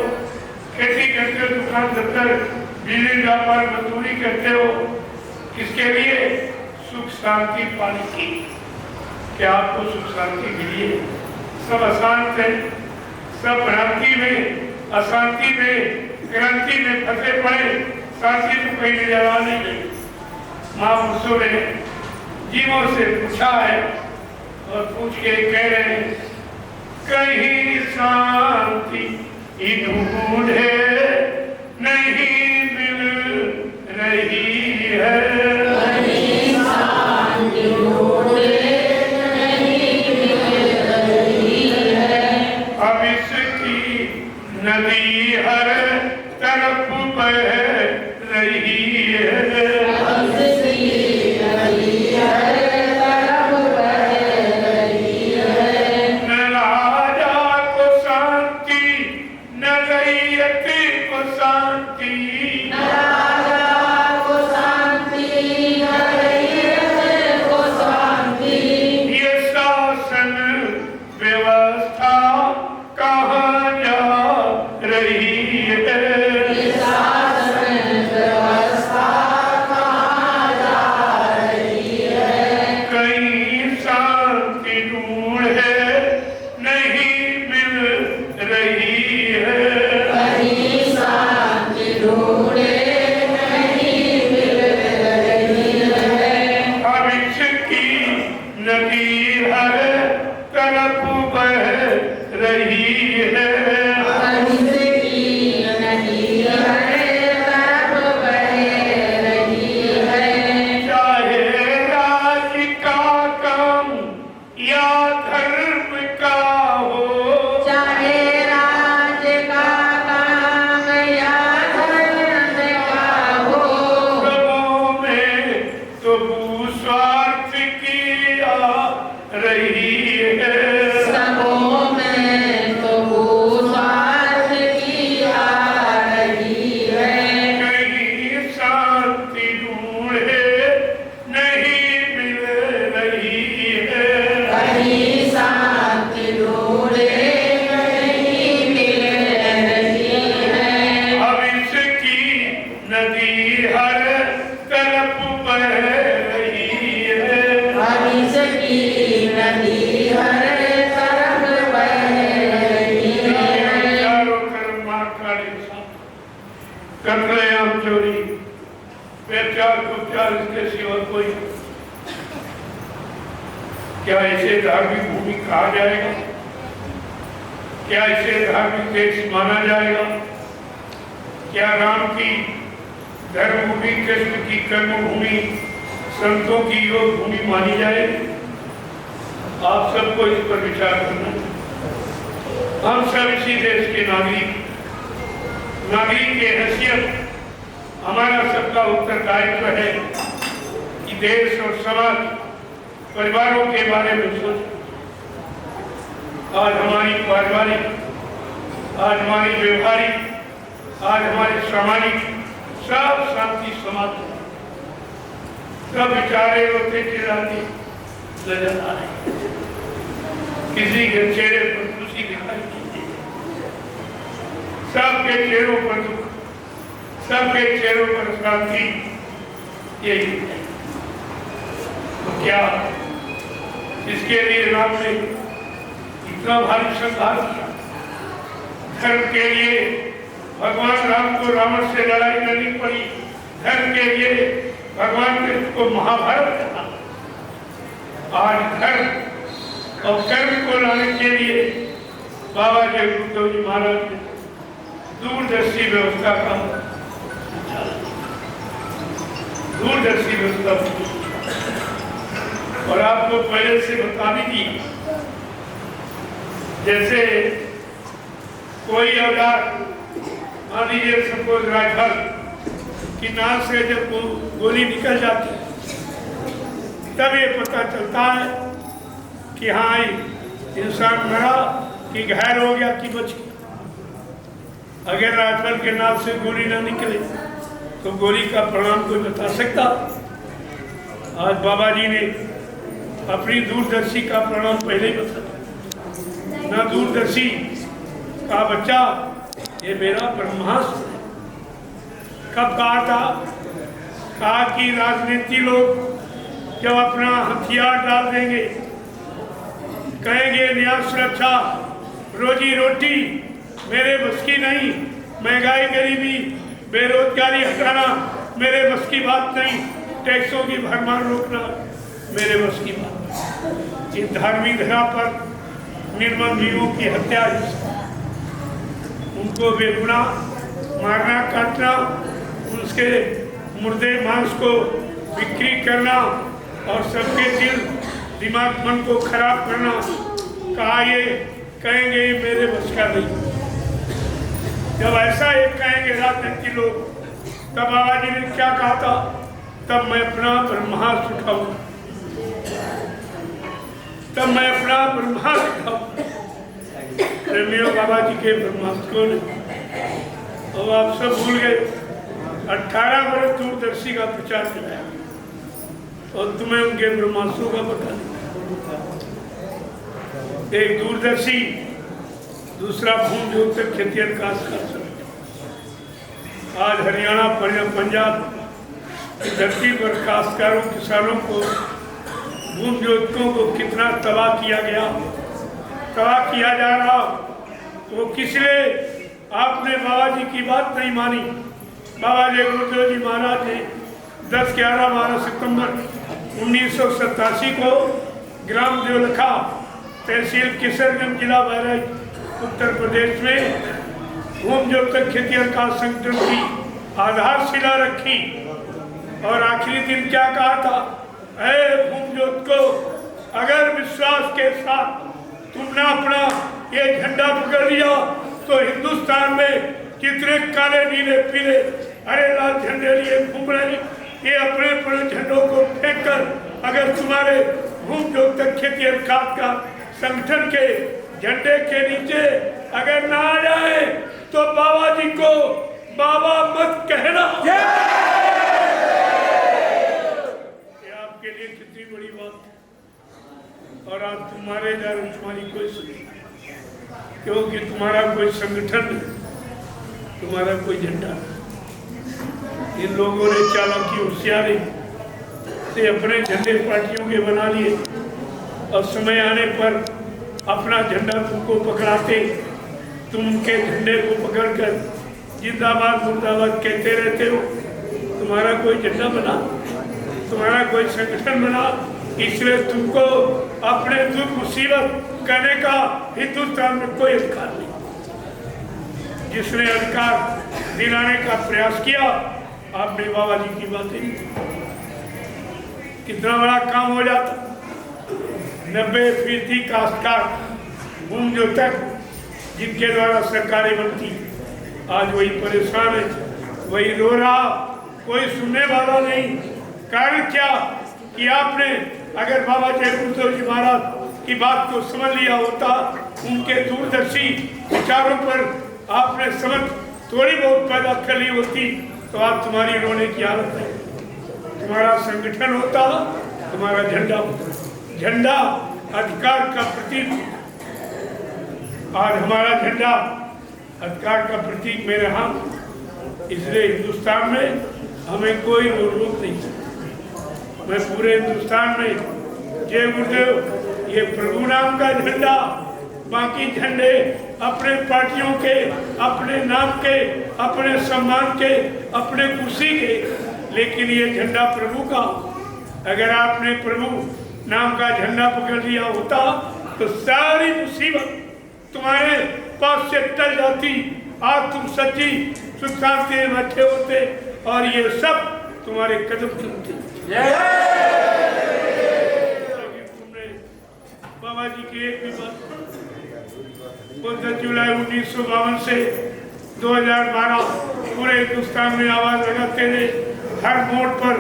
खेती करते हो, दुकान दफ्तर, बिजली व्यापार, मजदूरी करते हो, किसके लिए? सुख शांति पाने की। क्या आपको सुख शांति मिली है? सब अशांत है, सब भ्रांति में, अशांति में, क्रांति में फंसे पड़े। शांति तो कहीं नजर आ नहीं रही। महापुरुषों ने जीवों से पूछा है और पूछ के कह रहे हैं, कहीं शांति ढूंढे नहीं मिल रही है, कहीं शांति ढूंढे नहीं मिल रही है। अब इसकी नदी हर तरफ बह रही है, अब इसकी नदी हर तरफ बह रही है। न राजा को शांति, न रैयत को शांति, न राजा को शांति, न रैयत को शांति। ये शासन व्यवस्था कहाँ जा रही है, ये शासन व्यवस्था कहाँ जा रही है। कहीं शांति ढूंढे नहीं मिल रही है, कहीं शांति ढूंढे नहीं मिल रही है। अब इसकी नदी हर तरफ बह रही है, अब इसकी नदी हर तरफ बह रही है। चाहे राज का काम या धर्म का हो, चाहे राज का काम या धर्म का हो, सबों में तो भूस्वार्थ की आ रही है, सबों में तो भूस्वार्थ की आ रही है। कहीं शांति ढूंढे नहीं मिल रही है, कहीं शांति ढूंढे नहीं मिल रही है। अब इसकी नदी हर तरफ बह रही है, अब इसकी नदी हर तरफ बह रही है। चारों तरफ महाकाली कर रहे हम चोरी, व्यचार उपचार, इसके सिवा कोई। क्या इसे धार्मिक भूमि कहा जाएगा? क्या इसे धार्मिक देश माना जाएगा? क्या राम की धर्मभूमि, कृष्ण की कर्मभूमि, संतों की योग भूमि मानी जाएगी? आप सबको इस पर विचार करना है। हम सब इसी देश के नागरिक की हैसियत हमारा सबका उत्तरदायित्व है कि देश और समाज, परिवारों के बारे में सोच। आज हमारी पारिवारिक, आज हमारी व्यवहारिक, आज हमारे सामाजिक सब शांति समाप्त, सब विचारे होते चिराते नजर आ रहे। किसी के चेहरे पर खुशी दिखाई नहीं देती, सबके चेहरों पर दुख, सबके चेहरों पर शांति, यही है। तो क्या इसके लिए राम ने इतना भारी संघर्ष किया? धर्म के लिए भगवान राम को रावण से लड़ाई लड़नी पड़ी, धर्म के लिए भगवान कृष्ण को महाभारत कहा। आज धर्म और कर्म को लाने के लिए बाबा जगदेव जी महाराज ने दूरदर्शी व्यवस्था का दूरदर्शी व्यवस्था, और आपको पहले से बता भी दी। जैसे कोई औजार, मान लीजिए सपोज राइफल की नाक से जब गोली निकल जाती है तब ये पता चलता है कि हाँ इंसान मरा कि घायल हो गया कि बच गया। अगर राइफल के नाक से गोली ना निकले तो गोली का परिणाम कोई बता सकता? आज बाबा जी ने अपनी दूरदर्शी का परिणाम पहले ही बताया। ना दूरदर्शी का बच्चा ये मेरा ब्रह्मास्त्र है। कब कहा था? कहा कि राजनीति लोग जब अपना हथियार डाल देंगे, कहेंगे न्याय सुरक्षा, रोजी रोटी मेरे बस की नहीं, महंगाई गरीबी बेरोजगारी हटाना मेरे बस की बात नहीं, टैक्सों की भरमार रोकना मेरे बस की बात नहीं। इस धार्मिक धरा पर निर्मम जीवों की हत्या, उनको बेगुनाह मारना काटना, उसके मुर्दे मांस को बिक्री करना और सबके दिल दिमाग मन को खराब करना, कहा ये कहेंगे मेरे बस का नहीं। जब ऐसा एक कहेंगे राजनीति लोग, तब बाबा जी ने क्या कहा था? तब मैं अपना ब्रह्मास्त्र उठाऊं, तब मैं अपना ब्रह्मास्त्र उठाऊं। प्रेमियों, बाबा जी के ब्रह्मास्त्र को और आप सब भूल गए। 18 वर्ष दूरदर्शी का प्रचार किया और तुम्हें उनके ब्रह्मास्त्रों का पता नहीं। एक दूरदर्शी, दूसरा भूमि ज्योतिक खेतिहर काश्तकार। आज हरियाणा पंजाब की धरती पर काश्तकारों किसानों को, भूमि ज्योतिकों को कितना तबाह किया गया, तबाह किया जा रहा। वो किसलिए? आपने बाबा जी की बात नहीं मानी। बाबा जी गुरुदेव जी महाराज ने 10, 11, 12 सितंबर 1987 को ग्राम देवलखा, तहसील किशनगंज, जिला बहराइच, उत्तर प्रदेश में भूमि ज्योतिक खेतिहर का संगठन की आधारशिला रखी। और आखिरी दिन क्या कहा था? ऐ भूमि ज्योतिको, अगर विश्वास के साथ तुमने अपना ये झंडा पकड़ लिया तो हिंदुस्तान में कितने काले नीले पीले हरे लाल झंडे लिए घूम रहे, ये अपने अपने झंडों को फेंक कर अगर तुम्हारे भूमि ज्योतिक खेतिहर का संगठन के झंडे के नीचे अगर ना आ जाए तो बाबा जी को बाबा मत कहना। ये आपके लिए कितनी बड़ी बात है। और आज तुम्हारे द्वारा तुम्हारी कोई सुनी, क्योंकि तुम्हारा कोई संगठन नहीं, तुम्हारा कोई झंडा नहीं। इन लोगों ने चालाकी होशियारी से अपने झंडे पार्टियों के बना लिए और समय आने पर अपना झंडा तुमको पकड़ाते, तुम उनके झंडे को पकड़कर जिंदाबाद मुर्दाबाद कहते रहते हो। तुम्हारा कोई झंडा बना, तुम्हारा कोई संगठन बना, इसलिए तुमको अपने दुख मुसीबत करने का हिंदुस्तान में कोई अधिकार नहीं। जिसने अधिकार दिलाने का प्रयास किया, आपने बाबा जी की बातें कितना बड़ा काम हो जाता। 90% काश्तकार भूमि ज्योतिक जिनके द्वारा सरकारें बनती, आज वही परेशान है, वही रो रहा, कोई सुनने वाला नहीं। कारण क्या कि आपने अगर बाबा जय गुरुदेव जी महाराज की बात को समझ लिया होता, उनके दूरदर्शी विचारों पर आपने समझ थोड़ी बहुत पैदा कर ली होती, तो आज तुम्हारी रोने की हालत है। तुम्हारा संगठन होता, तुम्हारा झंडा होता। झंडा अधिकार का प्रतीक। आज हमारा झंडा अधिकार का प्रतीक मेरे हाथ, इसलिए हिंदुस्तान में हमें कोई रोक नहीं सकता। मैं पूरे हिंदुस्तान में जय गुरुदेव ये प्रभु नाम का झंडा, बाकी झंडे अपने पार्टियों के, अपने नाम के, अपने सम्मान के, अपने खुशी के, लेकिन ये झंडा प्रभु का। अगर आपने प्रभु नाम का झंडा पकड़ लिया होता तो सारी मुसीबत तुम्हारे पास से टल जाती। आज तुम सच्ची सुख शांति में बैठे होते और ये सब तुम्हारे कदम चुनते। तुमने बाबा जी की एक भी बात, 15 जुलाई 1952 से 2012 पूरे हिंदुस्तान में आवाज लगाते रहे। हर मोड़ पर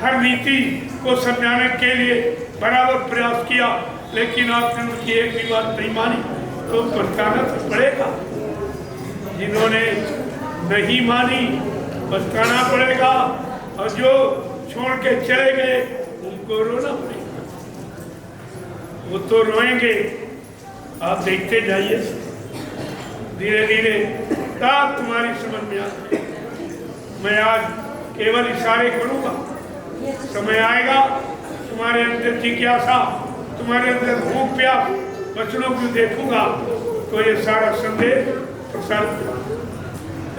हर नीति को समझाने के लिए बराबर प्रयास किया, लेकिन आपने उनकी एक भी बात नहीं मानी, तो पछताना तो पड़ेगा। जिन्होंने नहीं मानी पछताना पड़ेगा, और जो छोड़ के चले गए उनको रोना पड़ेगा। वो तो रोएंगे, आप देखते जाइए, धीरे धीरे तब तुम्हारी समझ में आती है। मैं आज केवल इशारे करूंगा, समय आएगा तुम्हारे अंदर जिज्ञासा, तुम्हारे अंदर भूख प्यास, वचनों को देखूंगा तो ये सारा संदेश प्रसारित होगा।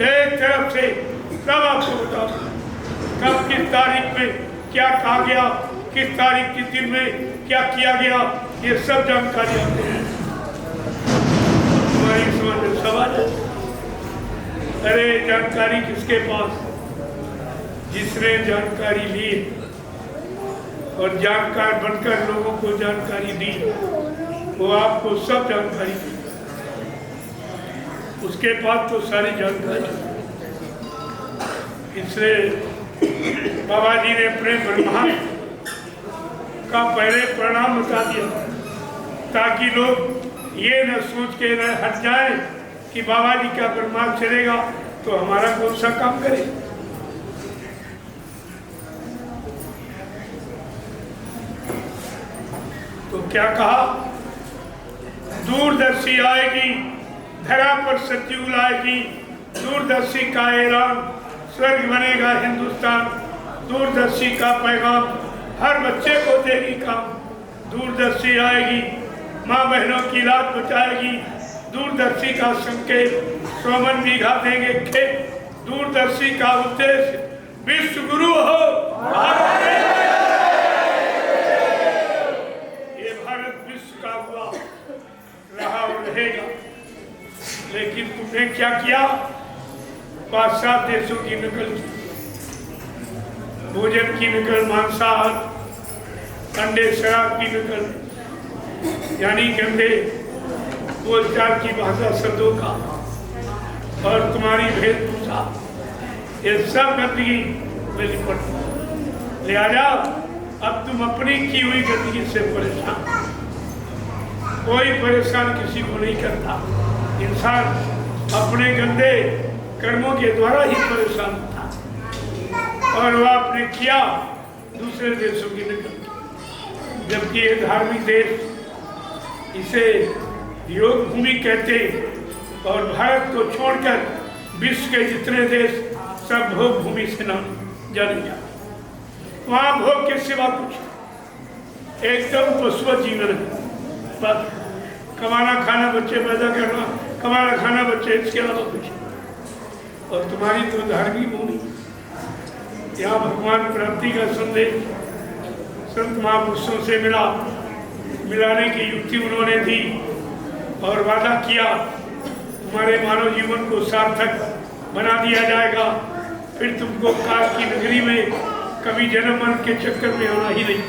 एक तरफ से तब आपको बताओ कब किस तारीख में क्या कहा गया, किस तारीख के दिन में क्या किया गया, ये सब जानकारी आपको तुम्हारी समझ में सवाल है। अरे जानकारी किसके पास? जिसने जानकारी ली और जानकार बनकर लोगों को जानकारी दी, वो आपको सब जानकारी दी, उसके पास तो सारी जानकारी। इसलिए बाबा जी ने अपने ब्रह्मांड का पहले परिणाम बता दिया ताकि लोग ये न सोच के न हट जाए कि बाबा जी का ब्रह्मांड चलेगा तो हमारा कौन सा काम करे। तो क्या कहा? दूरदर्शी आएगी, धरा पर सतयुग आएगी, दूरदर्शी का ऐलान, स्वर्ग बनेगा हिंदुस्तान, दूरदर्शी का पैगाम हर बच्चे को देगी काम। दूरदर्शी आएगी, माँ बहनों की लात बचाएगी, दूरदर्शी का संकेत 100 मन बीघा देंगे खेत, दूरदर्शी का उद्देश्य विश्व गुरु हो ये भारत विश्व का हुआ रहा और रहेगा। लेकिन तुमने क्या किया? पाश्चात्य देशों की नकल की, भोजन की नकल, मांसाहार, अंडे, शराब की नकल, यानी गंदे बोलचाल की भाषा शब्दों का और तुम्हारी वेशभूषा, ये सब गंदगी में लिपट। लिहाजा अब तुम अपनी की हुई गंदगी से परेशान। कोई परेशान किसी को नहीं करता। इंसान अपने गंदे कर्मों के द्वारा ही परेशान होता और वह आपने किया दूसरे देशों की नकल, जबकि ये धार्मिक देश इसे योग भूमि कहते और भारत को छोड़कर विश्व के जितने देश सब भोग भूमि से नाम जाने जाते। वहाँ भोग के सिवा कुछ एकदम पशु जीवन है। बस कमाना खाना, बच्चे पैदा करना, कमाना खाना, बच्चे, इसके अलावा कुछ। और तुम्हारी तो धार्मिक भूमि, यहाँ भगवान प्राप्ति का संदेश संत महापुरुषों से मिला, मिलाने की युक्ति उन्होंने दी और वादा किया तुम्हारे मानव जीवन को सार्थक बना दिया जाएगा, फिर तुमको काल की नगरी में कभी जन्म मरण के चक्कर में आना ही नहीं।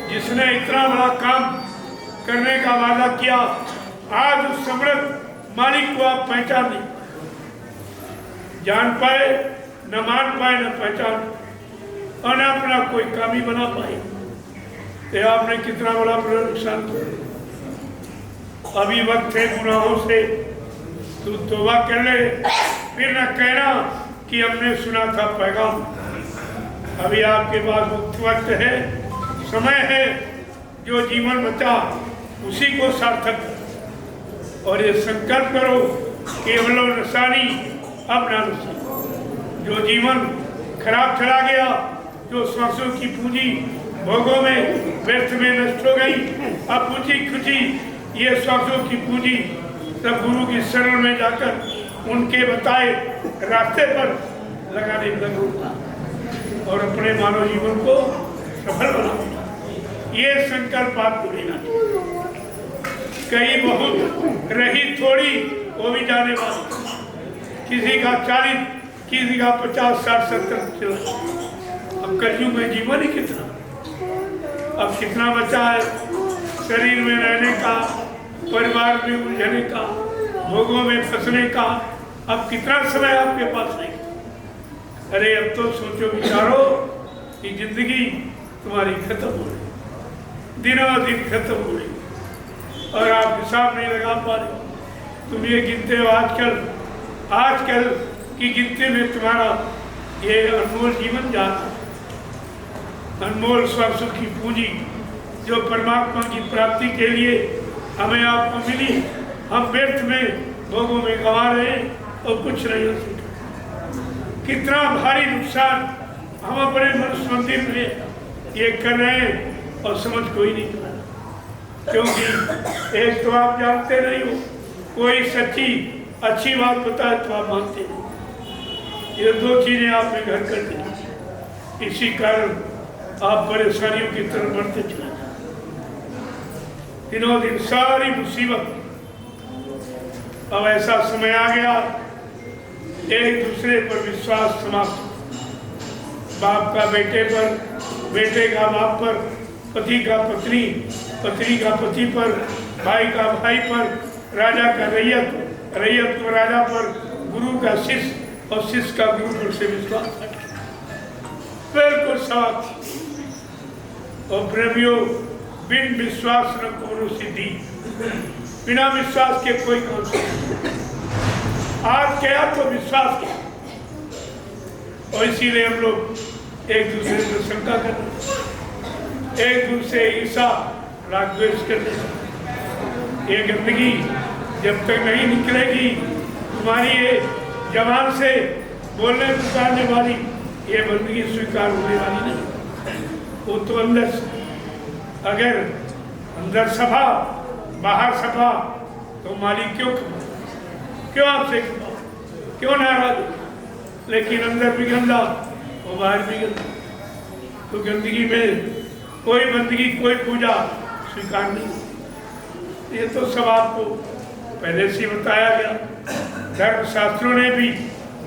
जिसने इतना बड़ा काम करने का वादा किया, आज उस समृद्ध मालिक को आप पहचान नहीं, जान पाए न मान पाए न पहचान और न अपना कोई काम ही बना पाए, तो आपने कितना बड़ा बड़ा नुकसान किया। अभी वक्त है गुनाहों से तू तौबा कर ले, फिर न कहना कि हमने सुना था पैगाम। अभी आपके पास मुक्त वक्त है, समय है, जो जीवन बचा उसी को सार्थक करो और ये संकल्प करो केवलो नसानी अब ना नसी। जो जीवन खराब चला गया, जो श्वासों की पूंजी भोगों में व्यर्थ में नष्ट हो गई, अब पूछी खुची ये श्वासों की पूंजी सब गुरु की शरण में जाकर उनके बताए रास्ते पर लगाने लगो और अपने मानव जीवन को सफल बनाओ। ये संकल्प आपको लेना चाहिए। कहीं बहुत रही थोड़ी, वो भी जाने वाली, किसी का 40, किसी का 50, 60, 70 चला। अब कलयुग में जीवन ही कितना, अब कितना बचा है शरीर में रहने का, परिवार में उलझने का, भोगों में फंसने का, अब कितना समय आपके पास नहीं। अरे अब तो सोचो विचारो कि जिंदगी तुम्हारी खत्म हो रही, दिनों दिन खत्म हो रही और आप हिसाब नहीं लगा पा रहे। तुम ये गिनते हो आजकल की गिनती में तुम्हारा ये अनमोल जीवन जा रहा, अनमोल स्वर्ग की पूंजी जो परमात्मा की प्राप्ति के लिए हमें आपको मिली, हम व्यर्थ में भोगों में गंवा रहे हैं और कुछ नहीं हो सका। कितना भारी नुकसान हम अपने मनुष्य मंदिर में ये कर रहे हैं और समझ कोई नहीं पा रहा। क्योंकि एक तो आप जानते नहीं हो, कोई सच्ची अच्छी बात बताए तो आप मानते नहीं। ये दो चीजें आपने घर कर दी, इसी कारण आप परेशानियों की तरफ बढ़ते चले जाए। दिनों दिन सारी मुसीबत। अब ऐसा समय आ गया, एक दूसरे पर विश्वास समाप्त। बाप का बेटे पर, बेटे का बाप पर, पति का पत्नी, पत्नी का पति पर, भाई का भाई पर, राजा का रैयत, रैयत को राजा पर, गुरु का शिष्य और शिष्य का गुरु पर से विश्वास बिल्कुल समाप्त। और प्रेमियों, बिन विश्वास न कोनो सिद्धि, बिना विश्वास के कोई काम नहीं। आज क्या तो विश्वास किया, और इसीलिए हम लोग एक दूसरे को शंका करते, एक दूसरे ईर्षा राग द्वेष करते। ये गंदगी जब तक नहीं निकलेगी तुम्हारी ये जबान से बोलने पुकारने वाली, ये बंदगी स्वीकार होने वाली नहीं। वो तो अंदर से, अगर अंदर सफा बाहर सफा तो मालिक क्यों आपसे क्यों नाराज, लेकिन अंदर भी गंदा और बाहर भी गंदा। तो गंदगी में कोई बंदगी, कोई पूजा स्वीकार नहीं। ये तो सब आपको पहले से बताया गया। धर्मशास्त्रों ने भी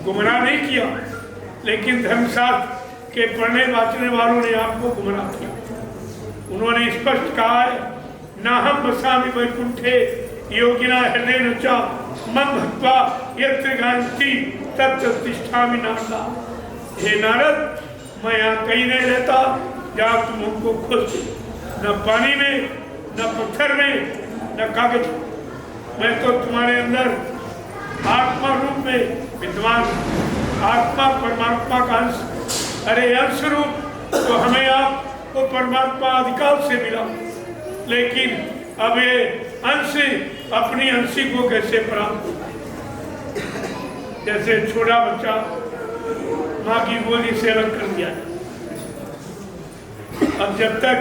गुमराह नहीं किया, लेकिन धर्मशास्त्र के पढ़ने बांचने वालों ने आपको गुमराह किया। उन्होंने स्पष्ट कहा है, ना हम बसामि वैकुंठे योगिना हृदय नचा मम भक्त्वा यत्र गायन्ति तत्र तिष्ठामि नारदा। हे नारद, मैं यहाँ कहीं नहीं रहता जहाँ तुम हमको खोजते, न पानी में, न पत्थर में, न कागज। मैं तो तुम्हारे अंदर आत्मा रूप में विद्वान, आत्मा परमात्मा का अंश। अरे अंश रूप तो हमें आपको परमात्मा अधिकार से मिला, लेकिन अब ये अंश अपनी अंशी को कैसे प्राप्त? जैसे छोटा बच्चा माँ की गोदी से अलग कर दिया, अब जब तक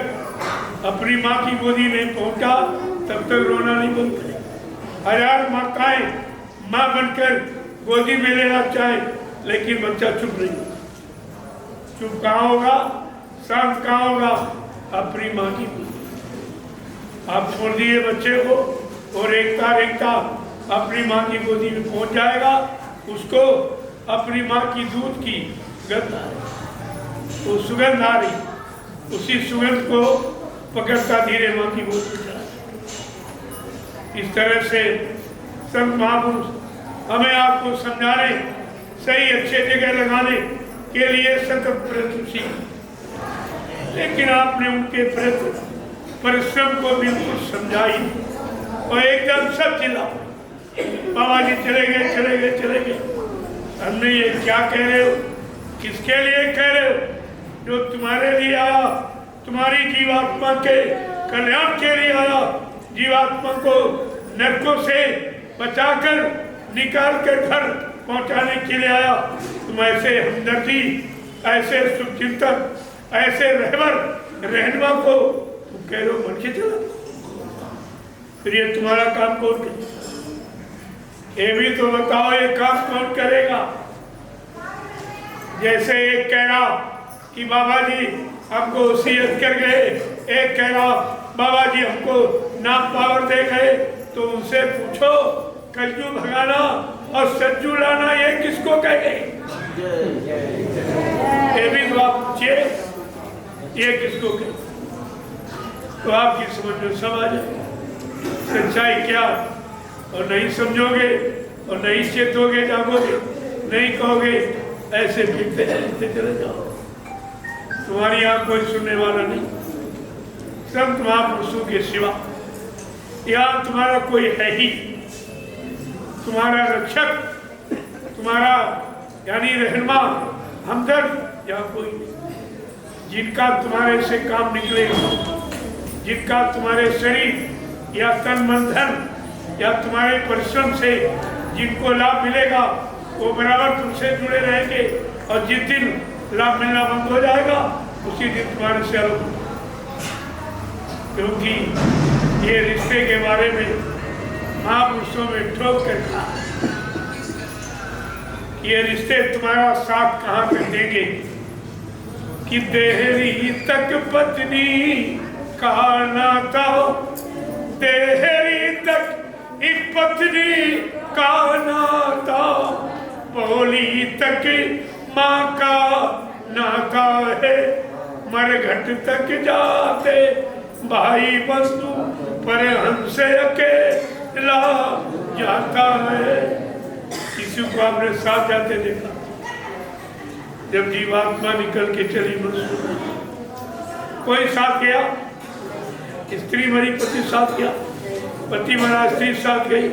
अपनी माँ की गोदी नहीं पहुंचा तब तक रोना नहीं बंद करे। हजार माताएं माँ बनकर गोदी में लेना चाहे, लेकिन बच्चा चुप नहीं। चुप कहाँ होगा, शांत कहाँ होगा? अपनी माँ की गोदी। आप छोड़ दिए बच्चे को और एकता अपनी माँ की गोदी में पहुंच जाएगा, उसको अपनी माँ की दूध की गंध आ रही, वो सुगंध आ रही, उसी सुगंध को पकड़ता धीरे माँ की गोद में चला। इस तरह से संत महापुरुष हमें आपको समझाने, सही अच्छे जगह लगाने के लिए सतत प्रयत्नशील, लेकिन आपने उनके प्रयत्न परिश्रम को बिल्कुल समझाई और एकदम सब चिल्ला, बाबा जी चले गए। हमने ये क्या कह रहे हो, किसके लिए कह रहे हो? जो तुम्हारे लिए आया, तुम्हारी जीवात्मा के कल्याण के लिए आया, जीवात्मा को नरकों से बचाकर निकाल कर घर पहुंचाने के लिए आया। तुम ऐसे हमदर्दी, ऐसे शुभचिंतक, ऐसे रहनुमा को तुम कह रहे हो मन के चला, फिर ये तुम्हारा काम कौन करे? ये भी तो बताओ, ये काम कौन करेगा? जैसे एक कह रहा कि बाबा जी हमको वसीयत कर गए, एक कह रहा बाबा जी हमको नाम पावर दे गए, तो उनसे पूछो कलजू भगाना और सज्जू लाना ये किसको कह गए? ये भी तो आप पूछिए, ये किसको कहे? तो आपकी समझ में सब आ जाए सच्चाई क्या, और नहीं समझोगे और नहीं चेतोगे, जागोगे, नहीं कहोगे, ऐसे फिरते चले जाओ। तुम्हारी यहाँ कोई सुनने वाला नहीं, संत महापुरुषों के सिवा यहाँ तुम्हारा कोई है ही, तुम्हारा रक्षक, तुम्हारा यानी रहनुमा, हमदर्द यहाँ कोई नहीं। जिनका तुम्हारे से काम निकलेगा, जिनका तुम्हारे शरीर या तन मन धन या तुम्हारे परिश्रम से जिनको लाभ मिलेगा वो बराबर तुमसे जुड़े रहेंगे, और जिस दिन लाभ मिलना बंद हो जाएगा उसी दिन तुम्हारे से अलग हो। क्योंकि ये रिश्ते के बारे में महापुरुषों में ठोक कर कहा, ये रिश्ते तुम्हारा साथ कहाँ कर देंगे कि देहरी तक पत्नी का नाता, देहरी तक एक पत्नी का नाता, बोली तक माँ का नाता है, मरघट तक जाते भाई बंधु पर हमसे अकेला जाता है। किसी को आपने साथ जाते देखा? जब जीवात्मा निकल के चली मनुष्य, कोई साथ गया? स्त्री मरी पति साथ गया, पति मरा स्त्री साथ गई,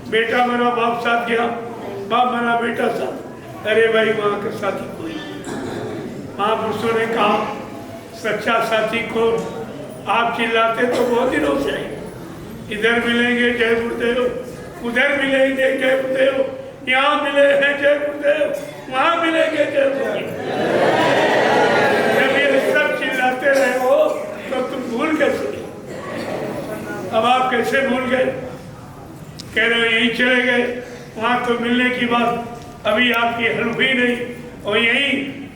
बेटा मरा बाप साथ गया, बाप मरा बेटा साथ। अरे भाई वहां का साथी कोई। महापुरुषों ने कहा सच्चा साथी को आप चिल्लाते तो बहुत दिनों से, इधर मिलेंगे जय गुरुदेव, उधर मिलेंगे जय गुरुदेव, यहाँ मिले हैं जय गुरुदेव, वहाँ मिलेंगे जय गुरुदेव। जब ये सब चिल्लाते रहे हो तो तुम भूल कैसे? अब आप कैसे भूल गए? कह रहे हो यहीं चले गए, वहाँ तो मिलने की बात अभी आपकी हल हुई नहीं, और यहीं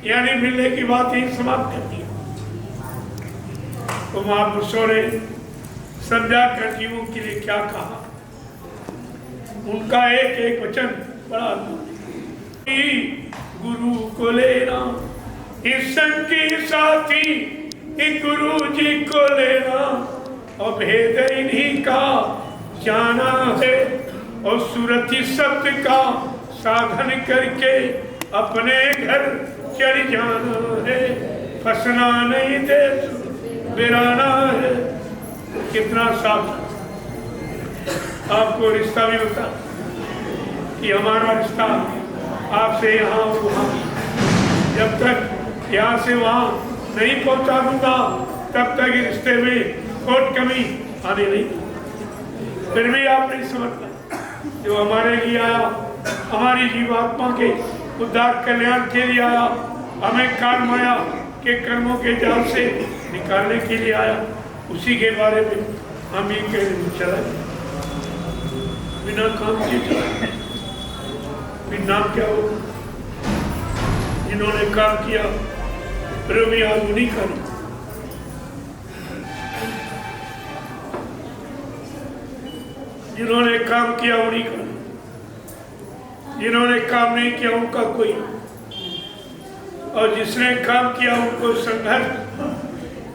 यानी मिलने की बात यहीं समाप्त कर दी। तो महापुरुषों ने समझा कर जीवों के लिए क्या कहा, उनका एक एक वचन बड़ा अद्भुत है। गुरु को लेना इस संग की साथी, गुरु जी को लेना और भेद इन्हीं का जाना है, और सुरति शब्द का साधन करके अपने घर चढ़ जाना है, फंसना नहीं देश बिराना है। कितना साफ आपको रिश्ता भी होता कि हमारा रिश्ता आपसे यहाँ और वहाँ, जब तक यहाँ से वहाँ नहीं पहुँचा दूंगा तब तक इस रिश्ते में खोट कमी आने नहीं। फिर भी आप नहीं समझता जो हमारे लिए आया, हमारी जीवात्मा के उद्धार कल्याण के लिए आया, हमें काल माया के कर्मों के जाल से निकालने के लिए आया, उसी के बारे में हम ये कहने चला बिना काम किए चला। बिना क्या हो, जिन्होंने काम किया प्रभु आज उन्हीं का, जिन्होंने काम किया उन्हीं का, जिन्होंने काम नहीं किया उनका कोई, और जिसने काम किया उनको संघर्ष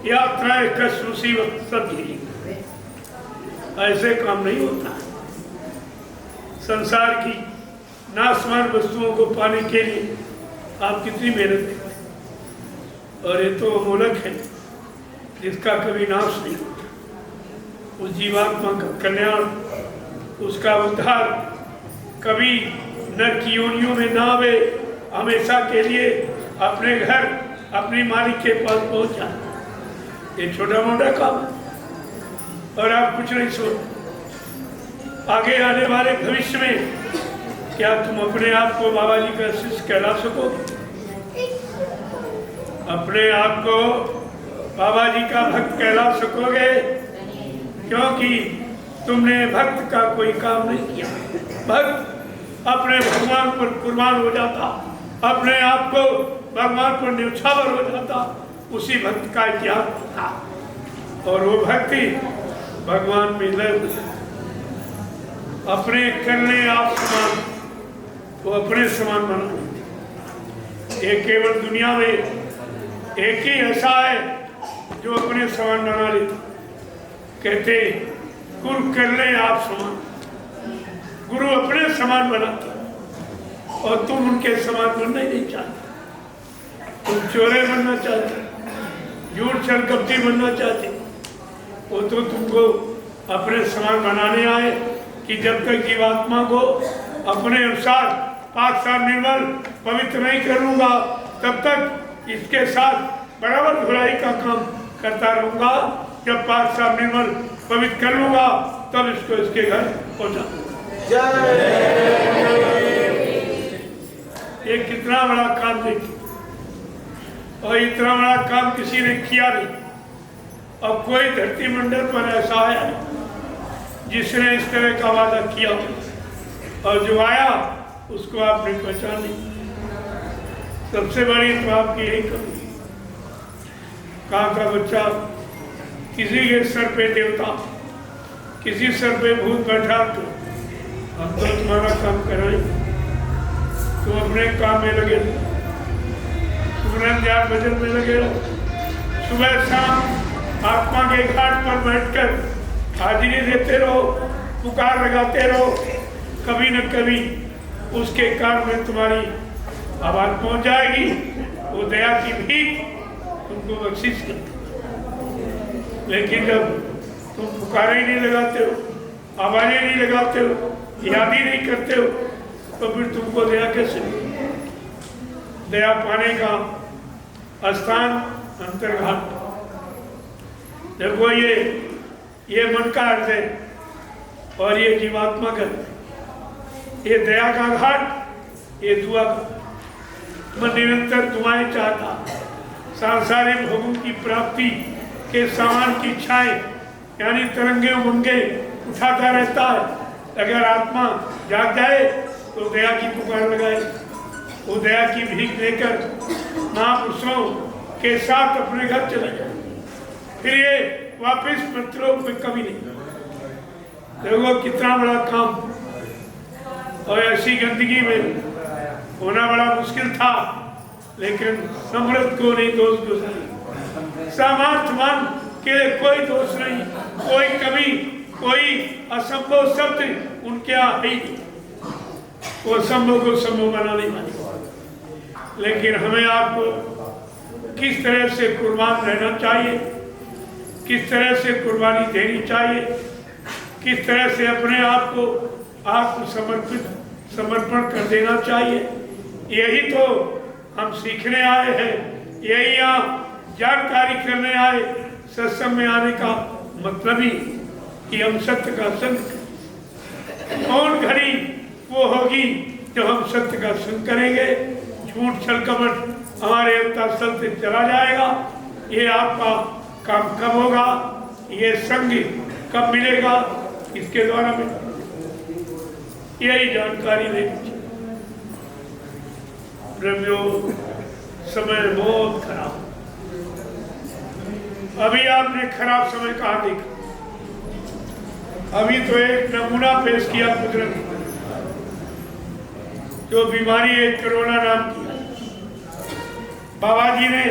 यात्राएं कष्ट मुसीबत सब झेली। ऐसे काम नहीं होता। संसार की नाशवान वस्तुओं को पाने के लिए आप कितनी मेहनत करते, और ये तो अमोलक है जिसका कभी नाश नहीं होता। उस जीवात्मा का कल्याण, उसका उद्धार कभी नर की योनियों में ना आवे, हमेशा के लिए अपने घर अपनी मालिक के पास पहुंच जाए। ये छोटा मोटा काम है, और आप कुछ नहीं सोच आगे आने वाले भविष्य में क्या तुम अपने आप को बाबा जी का शिष्य कहला सकोगे? अपने आप को बाबा जी का भक्त कहला सकोगे? क्योंकि तुमने भक्त का कोई काम नहीं किया। भक्त अपने भगवान पर कुर्बान हो जाता, अपने आप को भगवान पर न्यौछावर हो जाता, उसी भक्त का इतिहास था। और वो भक्ति भगवान में लय अपने करने आप समान, वो अपने समान बना लेते। ये केवल दुनिया में एक ही ऐसा है जो अपने समान बना लेता। कहते गुरु कर ले आप समान, गुरु अपने समान बनाता, और तुम उनके समान बनना ही नहीं चाहते। तुम चोरे बनना चाहते, झूठ छल कपटी बनना चाहते, वो तो तुमको अपने समान बनाने आए कि जब तक जीवात्मा को अपने अनुसार पाक साफ निर्मल पवित्र नहीं करूँगा तब तक इसके साथ बराबर धुलाई का काम करता रहूँगा। जब पाक साफ निर्मल पवित्र कर लूँगा तब इसको इसके घर पहुंचा। ये कितना बड़ा काम देखिए, और इतना बड़ा काम किसी ने किया नहीं। अब कोई धरती मंडल पर ऐसा आया जिसने इस तरह का वादा किया, और जो आया उसको आपने पहचान ली। सबसे बड़ी तो आपकी यही कमी। कहाँ का बच्चा किसी के सर पे देवता, किसी सर पे भूत बैठा, तो हम तो तुम्हारा काम कराएंगे, तुम अपने काम में लगे रहो, सुबह ध्यान भजन में लगे रहो, सुबह शाम आत्मा के घाट पर बैठकर हाजिरी देते रहो, पुकार लगाते रहो। कभी न कभी उसके काम में तुम्हारी आवाज पहुंच जाएगी। वो दया की भीख तुमको बख्शिश कर। लेकिन जब तुम पुकारे नहीं लगाते हो, आवाजें नहीं लगाते हो, याद ही नहीं करते हो, तो फिर तुमको दया कैसे मिलेगी? दया पाने का स्थान अंतर्घाट। देखो ये मन का हृदय और ये जीवात्मा का, ये दया का घाट, ये दुआ का। मैं निरंतर दुआएं चाहता, सांसारिक भोगों की प्राप्ति के सामान की इच्छाएं यानी तरंगे उमंगे उठाता रहता है। अगर आत्मा जाग जाए तो दया की पुकार लगाए, वो दया की भीख लेकर महापुरुषों के साथ अपने घर चले जाए, फिर ये वापस पत्रों में कभी नहीं। देखो कितना बड़ा काम, और ऐसी गंदगी में होना बड़ा मुश्किल था, लेकिन समृद्ध को नहीं दोष गुजारी। सामर्थ्यवान के कोई दोष नहीं, कोई कमी, कोई असंभव शब्द उनके यहाँ ही नहीं। वो संभव को संभव बना नहीं पाए। लेकिन हमें आपको किस तरह से कुर्बान रहना चाहिए, किस तरह से कुर्बानी देनी चाहिए, किस तरह से अपने आप को समर्पण कर देना चाहिए, यही तो हम सीखने आए हैं। यही यहाँ जानकारी करने आए। सत्संग में आने का मतलब ही कि हम सत्य का संग करें। कौन घड़ी वो होगी जब हम सत्य का संग करेंगे, झूठ छल कपट हमारे अंतःस्थल से चला जाएगा। ये आपका काम कब होगा, ये संग कब मिलेगा, इसके द्वारा मिलेगा। यही जानकारी लेनी चाहिए। रवियो समय बहुत खराब, अभी आपने खराब समय कहाँ देखा? अभी तो एक नमूना पेश किया कुदरत, जो बीमारी है कोरोना नाम की। बाबा जी ने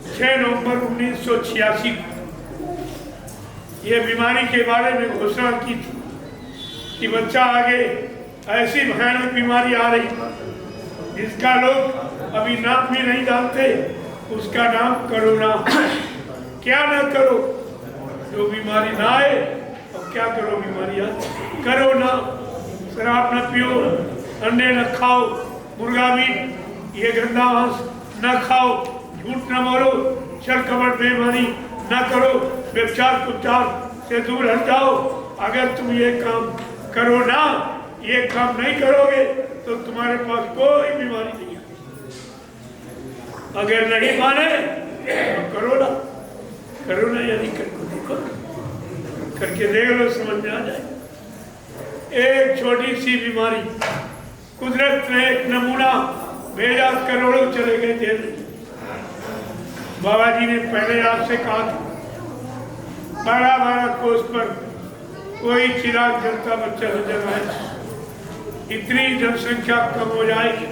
6 नवंबर 1986 ये बीमारी के बारे में घोषणा की थी कि बच्चा आगे ऐसी भयानक बीमारी आ रही जिसका लोग अभी नाम भी नहीं जानते, उसका नाम कोरोना। क्या ना करो जो बीमारी ना आए, और क्या करो बीमारी आए। करो ना, शराब न पियो, अंडे न खाओ, मुर्गा मीट ये गंदा मांस न खाओ, झूठ न बोलो, छल कपट बेईमानी न करो, व्यभिचार कुचार से दूर हट जाओ। अगर तुम ये काम करो ना, ये काम नहीं करोगे तो तुम्हारे पास कोई बीमारी नहीं है। अगर नहीं माने तो करो ना, करो ना यानी करके देखो, करके देख लो, समझ में आ जाए। एक छोटी सी बीमारी, कुदरत ने एक नमूना भेजा, करोड़ों चले गए थे। बाबा जी ने पहले आपसे कहा था 12-12 कोस पर कोई चिराग जलता बच्चा नजर आए, इतनी जनसंख्या कम हो जाएगी,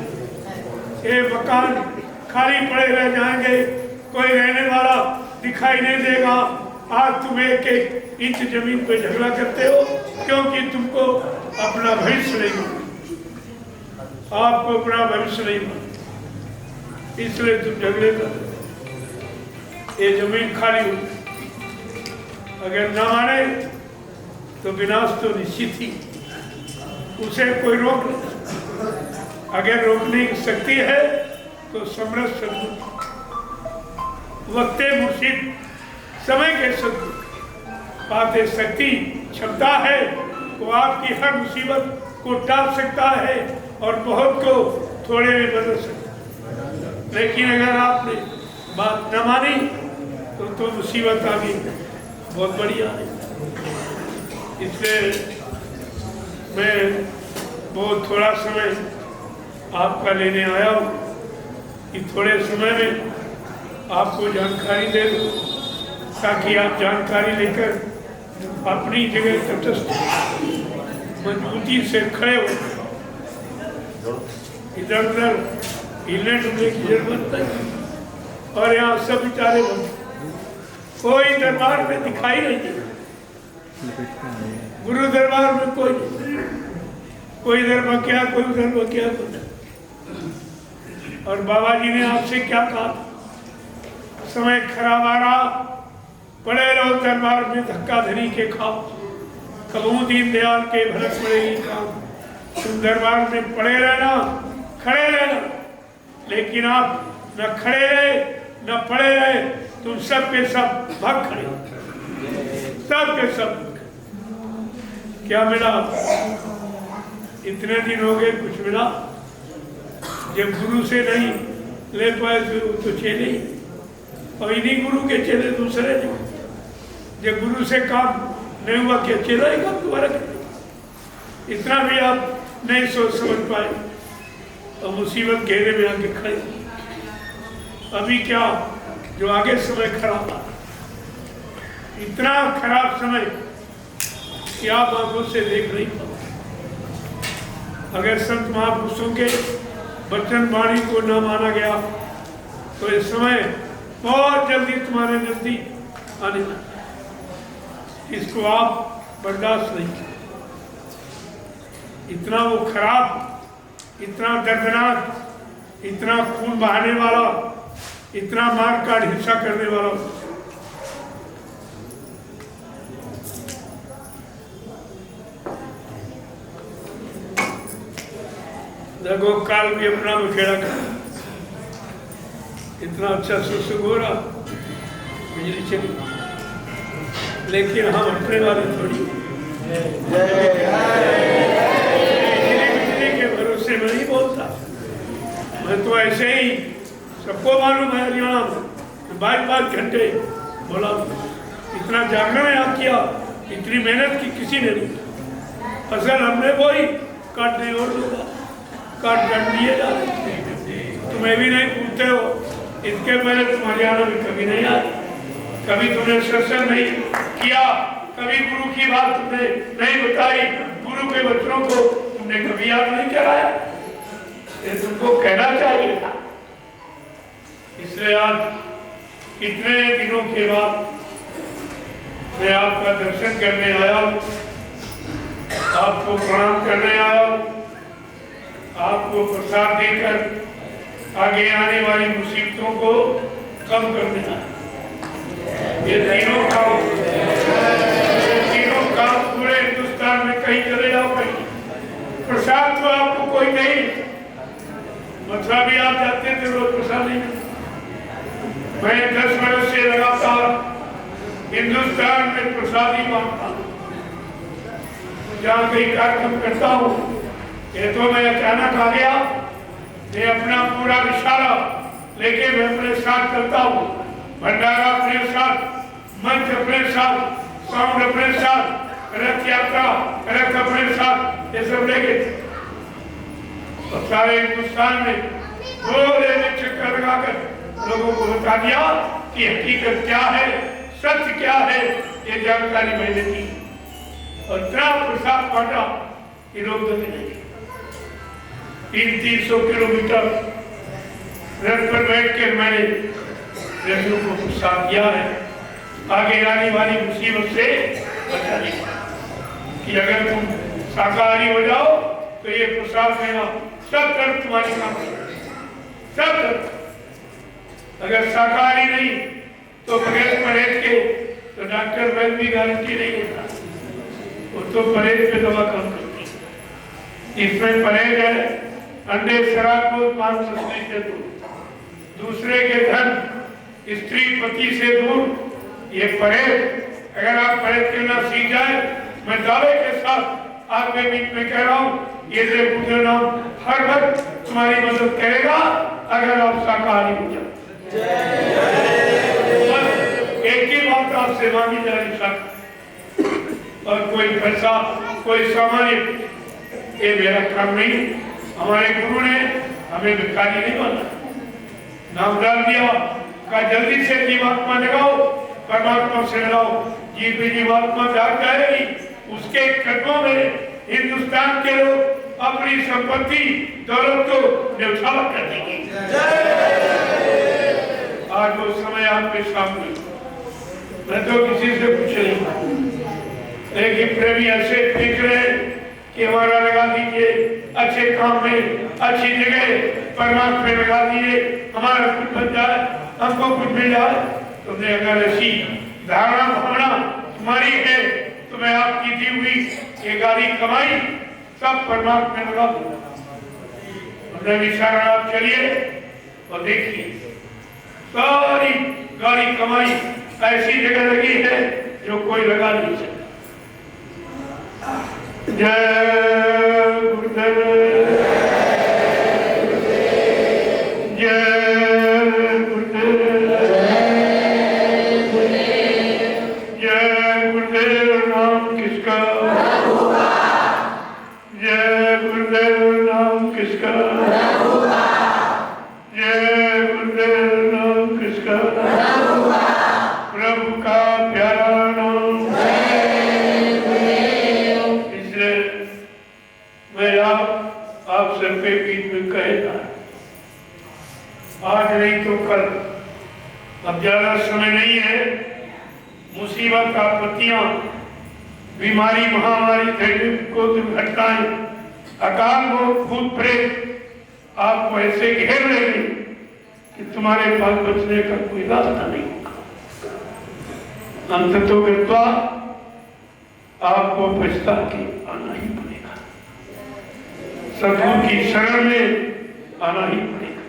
ये मकान खाली पड़े रह जाएंगे, कोई रहने वाला दिखाई नहीं देगा। आज तुम एक इंच जमीन पे झगड़ा करते हो क्योंकि तुमको अपना भविष्य नहीं मालूम, आपको अपना भविष्य नहीं मालूम, इसलिए तुम झगड़े कर। ये जमीन खाली हुई, अगर न माने तो विनाश तो निश्चित ही, उसे कोई रोक नहीं। अगर रोकने की शक्ति है तो समरस सदगुरु, वक्ते मुर्शिद, समय के सदगुरु, बातें शक्ति क्षमता है वो आपकी हर मुसीबत को टाल सकता है और बहुत को थोड़े में बदल सकता है। लेकिन अगर आपने बात न मानी तो मुसीबत आ गई बहुत बड़ी आ गई। इसलिए मैं बहुत थोड़ा समय आपका लेने आया हूँ कि थोड़े समय में आपको जानकारी दे दूँ ताकि आप जानकारी लेकर अपनी जगह तटस्थ मजबूती से खड़े हो। इधर उधर हिलने डुलने की जरूरत नहीं। और यहाँ सब विचारे बंद, कोई दरबार में दिखाई नहीं दे। गुरु दरबार में कोई इधर बकिया कोई उधर बकिया कोई। और बाबा जी ने आपसे क्या कहा? समय खराब आ रहा, पड़े रहो दरबार में धक्का धरी के खाओ, कबू दीन दयाल के भरत पड़ेगी काम। तुम दरबार में पड़े रहना, खड़े रहना, लेकिन आप न खड़े रहे न पड़े रहे, तुम सब के सब भाग खड़े, सब के सब। क्या मिला? इतने दिन हो गए कुछ मिला? जब गुरु से नहीं ले पाए तो चेले ही, और इन्हीं गुरु के चेले दूसरे नहीं। जब गुरु से काम नहीं हुआ क्या चेला ही काम दोबारा करें? इतना भी आप नहीं सोच समझ पाए और मुसीबत घेरे में आके खड़े। अभी क्या जो आगे समय खराब आ, इतना खराब समय कि आप आंखों से देख नहीं पाओ। अगर संत महापुरुषों के वचन वाणी को न माना गया तो इस समय बहुत जल्दी तुम्हारे नजदीक आने लगा। इसको आप बर्दाश्त नहीं किया। इतना वो खराब, इतना दर्दनाक, इतना खून बहाने वाला, इतना मार काट हिंसा करने वाला। देखो काल भी अपना बखेड़ा कर, इतना अच्छा सुसुग हो रहा, बिजली चली, लेकिन हम हटने वाले थोड़ी। बिजली के भरोसे में नहीं बोलता मैं, तो ऐसे ही सबको मालूम है हरियाणा में 22 घंटे बोला। इतना जागरण यहाँ किया, इतनी मेहनत की किसी ने नहीं। फसल हमने बोई, काटने और लोग काट दिए जा रहे। तुम्हें भी नहीं पूछते हो, इसके पहले तुम हरियाणा में कभी नहीं आए, कभी तुमने सत्संग नहीं किया, कभी गुरु की बात तुमने नहीं बताई, गुरु के बच्चों को तुमने कभी याद नहीं कराया। ये तुमको कहना चाहिए था। इसलिए आज इतने दिनों के बाद मैं आपका दर्शन करने आया हूँ, आपको प्रणाम करने आया हूँ, आपको प्रसाद देकर आगे आने वाली मुसीबतों को कम करने आया। ये तीनों काम पूरे हिंदुस्तान में कहीं चले जाओ, कहीं प्रसाद तो आपको कोई नहीं। मथुरा भी आप जाते थे, रोज प्रसाद नहीं। मैं 10 वर्ष से लगातार हिंदुस्तान में प्रसाद ही मांगता हूँ। जहाँ कहीं कार्यक्रम करता हूँ, ये तो मैं अचानक आ गया, मैं अपना पूरा विशाला लेके मैं अपने साथ चलता हूँ। भंडारा अपने साथ, मंच अपने साथ, साउंड अपने साथ, रथ यात्रा रथ अपने साथ, ये सब लेके और सारे हिंदुस्तान में गोले में चक्कर लगाकर लोगों को बता दिया कि हकीकत क्या है, सत्य क्या है। ये जानकारी मैंने दी और इतना प्रसाद बांटा कि लोग तो नहीं। 300 किलोमीटर रथ पर बैठ के मैंने रथों को प्रसाद दिया है, आगे आने वाली मुसीबत से बचाने कि अगर तुम शाकाहारी हो जाओ तो ये प्रसाद देना सब तरफ तुम्हारी काम सब तरफ। अगर शाकाहारी नहीं तो बगैर परहेज के तो डॉक्टर वैद्य भी गारंटी नहीं देता, वो तो परहेज पे दवा काम करती। इसमें परहेज है, अंडे शराब को मांस मछली से दूर, दूसरे के धन स्त्री पति से दूर, ये परहेज। अगर आप परहेज करना सीख जाए मैं दावे के साथ आपके बीच में कह रहा हूँ ये देवपुत्र नाम हर वक्त तुम्हारी मदद करेगा अगर आप शाकाहारी हो जाओ। बस एक ही बात आपसे मांगी जा रही है और कोई पैसा कोई सामान ये मेरा काम नहीं। हमारे गुरु ने हमें भिखारी नहीं माना, नाम डाल दिया का जल्दी से जीवात्मा लगाओ, परमात्मा से लगाओ। जीवात्मा जाग जाएगी, उसके कदमों में हिंदुस्तान के लोग अपनी संपत्ति दौलत को न्यौछावर कर देंगे। आज वो समय आपके सामने, मैं तो किसी से पूछ नहीं, एक ही प्रेमी ऐसे देख रहे हैं कि हमारा लगा दीजिए अच्छे काम में, अच्छी जगह परमात्मा में लगा दीजिए, हमारा कुछ बन जाए, हमको कुछ मिल जाए। तुमने अगर ऐसी धारणा भावना तुम्हारी है तो मैं आपकी दी हुई ये गाड़ी कमाई सब परमात्मा में लगा दूंगा। विचार आप चलिए और देखिए सारी गाड़ी कमाई ऐसी जगह लगी है जो कोई लगा नहीं सकता। जय गुरुदेव, जय गुरुदेव, जय गुरुदेव नाम किसका, जय गुरुदेव नाम किसका, जय गुरुदेव नाम किसका, प्रभु का प्यारा नाम। इसलिए मैं आप सबके बीच में कहेगा आज नहीं तो कल, अब ज्यादा समय नहीं है। मुसीबत आपत्तियां, बीमारी, महामारी को दुर्घटनाएं, अकाल मौत, भूत प्रेत आपको ऐसे घेर लेंगे कि तुम्हारे पास बचने का कोई रास्ता नहीं होगा। अंततः गत्वा आपको पछता के आना ही पड़ेगा, सदगुरु की शरण में आना ही पड़ेगा।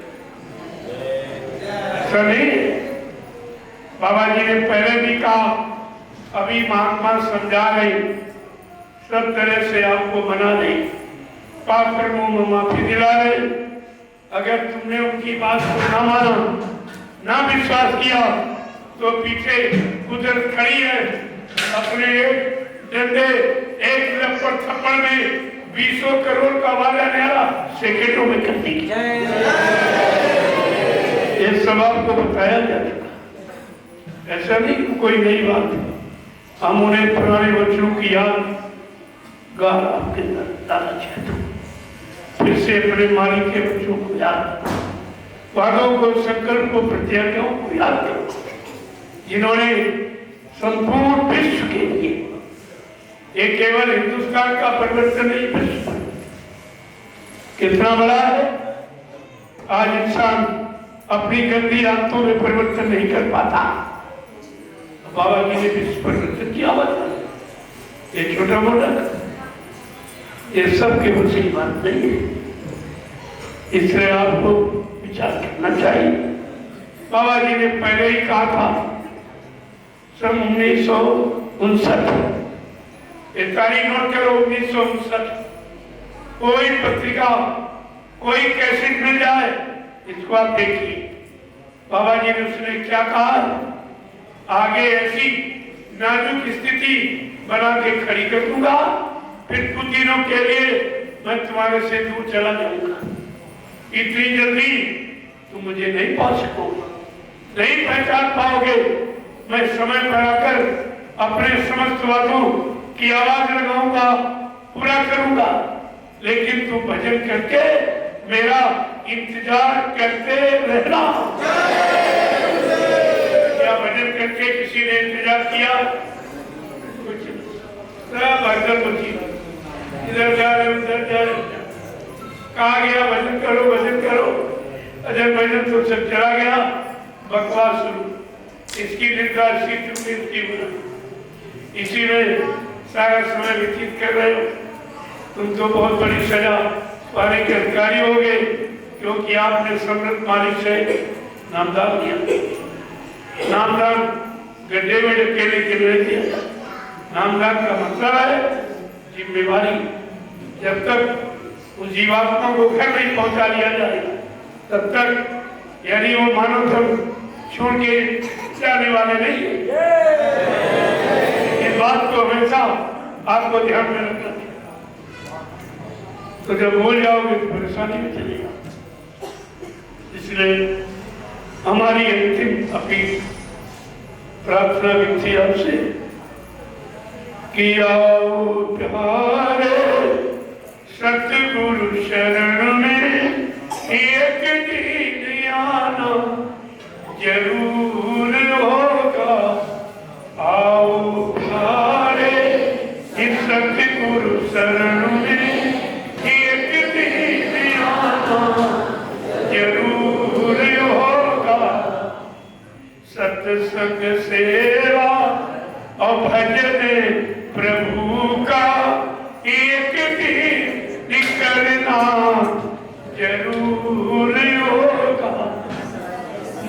ऐसा नहीं, बाबा जी ने पहले भी कहा, अभी महात्मा समझा रहे, सब तरह से आपको मना रहे, पाप कर्मों में माफी दिला रहे। अगर तुमने उनकी बात को ना माना, ना विश्वास किया, तो पीछे कुदरत खड़ी है, अपने डंडे एक लपड़ थप्पड़ में 20 करोड़ का वादा न्यारा सेकेंडों में कर देगी। ये सब आपको बताया जाएगा, ऐसा नहीं कि कोई नई बात है। हम उन्हें पुराने बच्चों की याद गाल आपके अंदर डालना चाहते हैं, फिर से अपने मालिक के बच्चों को याद, वादों को, संकल्प को, प्रतिज्ञाओं को याद करो, जिन्होंने संपूर्ण विश्व के लिए, ये केवल हिंदुस्तान का परिवर्तन नहीं, विश्व कितना बड़ा है। आज इंसान अपनी गंदी आदतों में परिवर्तन नहीं कर पाता, बाबा जी ने विश्व परिवर्तन किया हुआ था। ये छोटा मोटा, ये सब के बसी बात नहीं है, इसलिए आपको विचार करना चाहिए। बाबा जी ने पहले ही कहा था, सन 1959, ये तारीख नोट करो, 1959, कोई पत्रिका, कोई कैसेट मिल जाए, इसको आप देखिए। बाबा जी ने उसने क्या कहा, आगे ऐसी नाजुक स्थिति बना के खड़ी कर दूंगा, फिर कुछ दिनों के लिए मैं तुम्हारे से दूर चला जाऊंगा, इतनी जल्दी तुम मुझे नहीं पा सकोगे, नहीं पहचान पाओगे। मैं समय पर आकर अपने समस्त वादों की आवाज लगाऊंगा, पूरा करूंगा, लेकिन तुम भजन करके मेरा इंतजार करते रहना। क्या भजन करके किसी ने इंतजार किया? कुछ सब भजन बची, इधर जा रहे उधर जा रहे, कहा गया भजन करो भजन करो, अजय भजन तो सब चला गया, बकवास शुरू, इसकी निंदा इसी में सारा समय व्यतीत कर रहे हो। तुम तो बहुत बड़ी सजा पाने के अधिकारी हो गए, क्योंकि आपने समृद्ध मालिक से नामदान दिया, नामदान गड्ढे में ढकेलने के लिए दिया, नामदान का मतलब है जिम्मेवारी। जब तक उस जीवात्मा को घर नहीं पहुंचा लिया जाए तब तक यानी वो मानव धर्म छोड़ के जाने वाले नहीं है। इस बात को हमेशा आपको ध्यान में रखना चाहिए। तो जब भूल जाओगे तो परेशानी में चलेगा। इसलिए हमारी अंतिम अपील प्रार्थना भी थी आपसे कि आओ प्यारे सतगुरु शरण में एक दिन आना जरूर होगा। आओ प्यारे इस सतगुरु शरण में एक दिन आना जरूर होगा। सत्संग सेवा और भजन प्रभु का एक दिन करना जरूर होगा।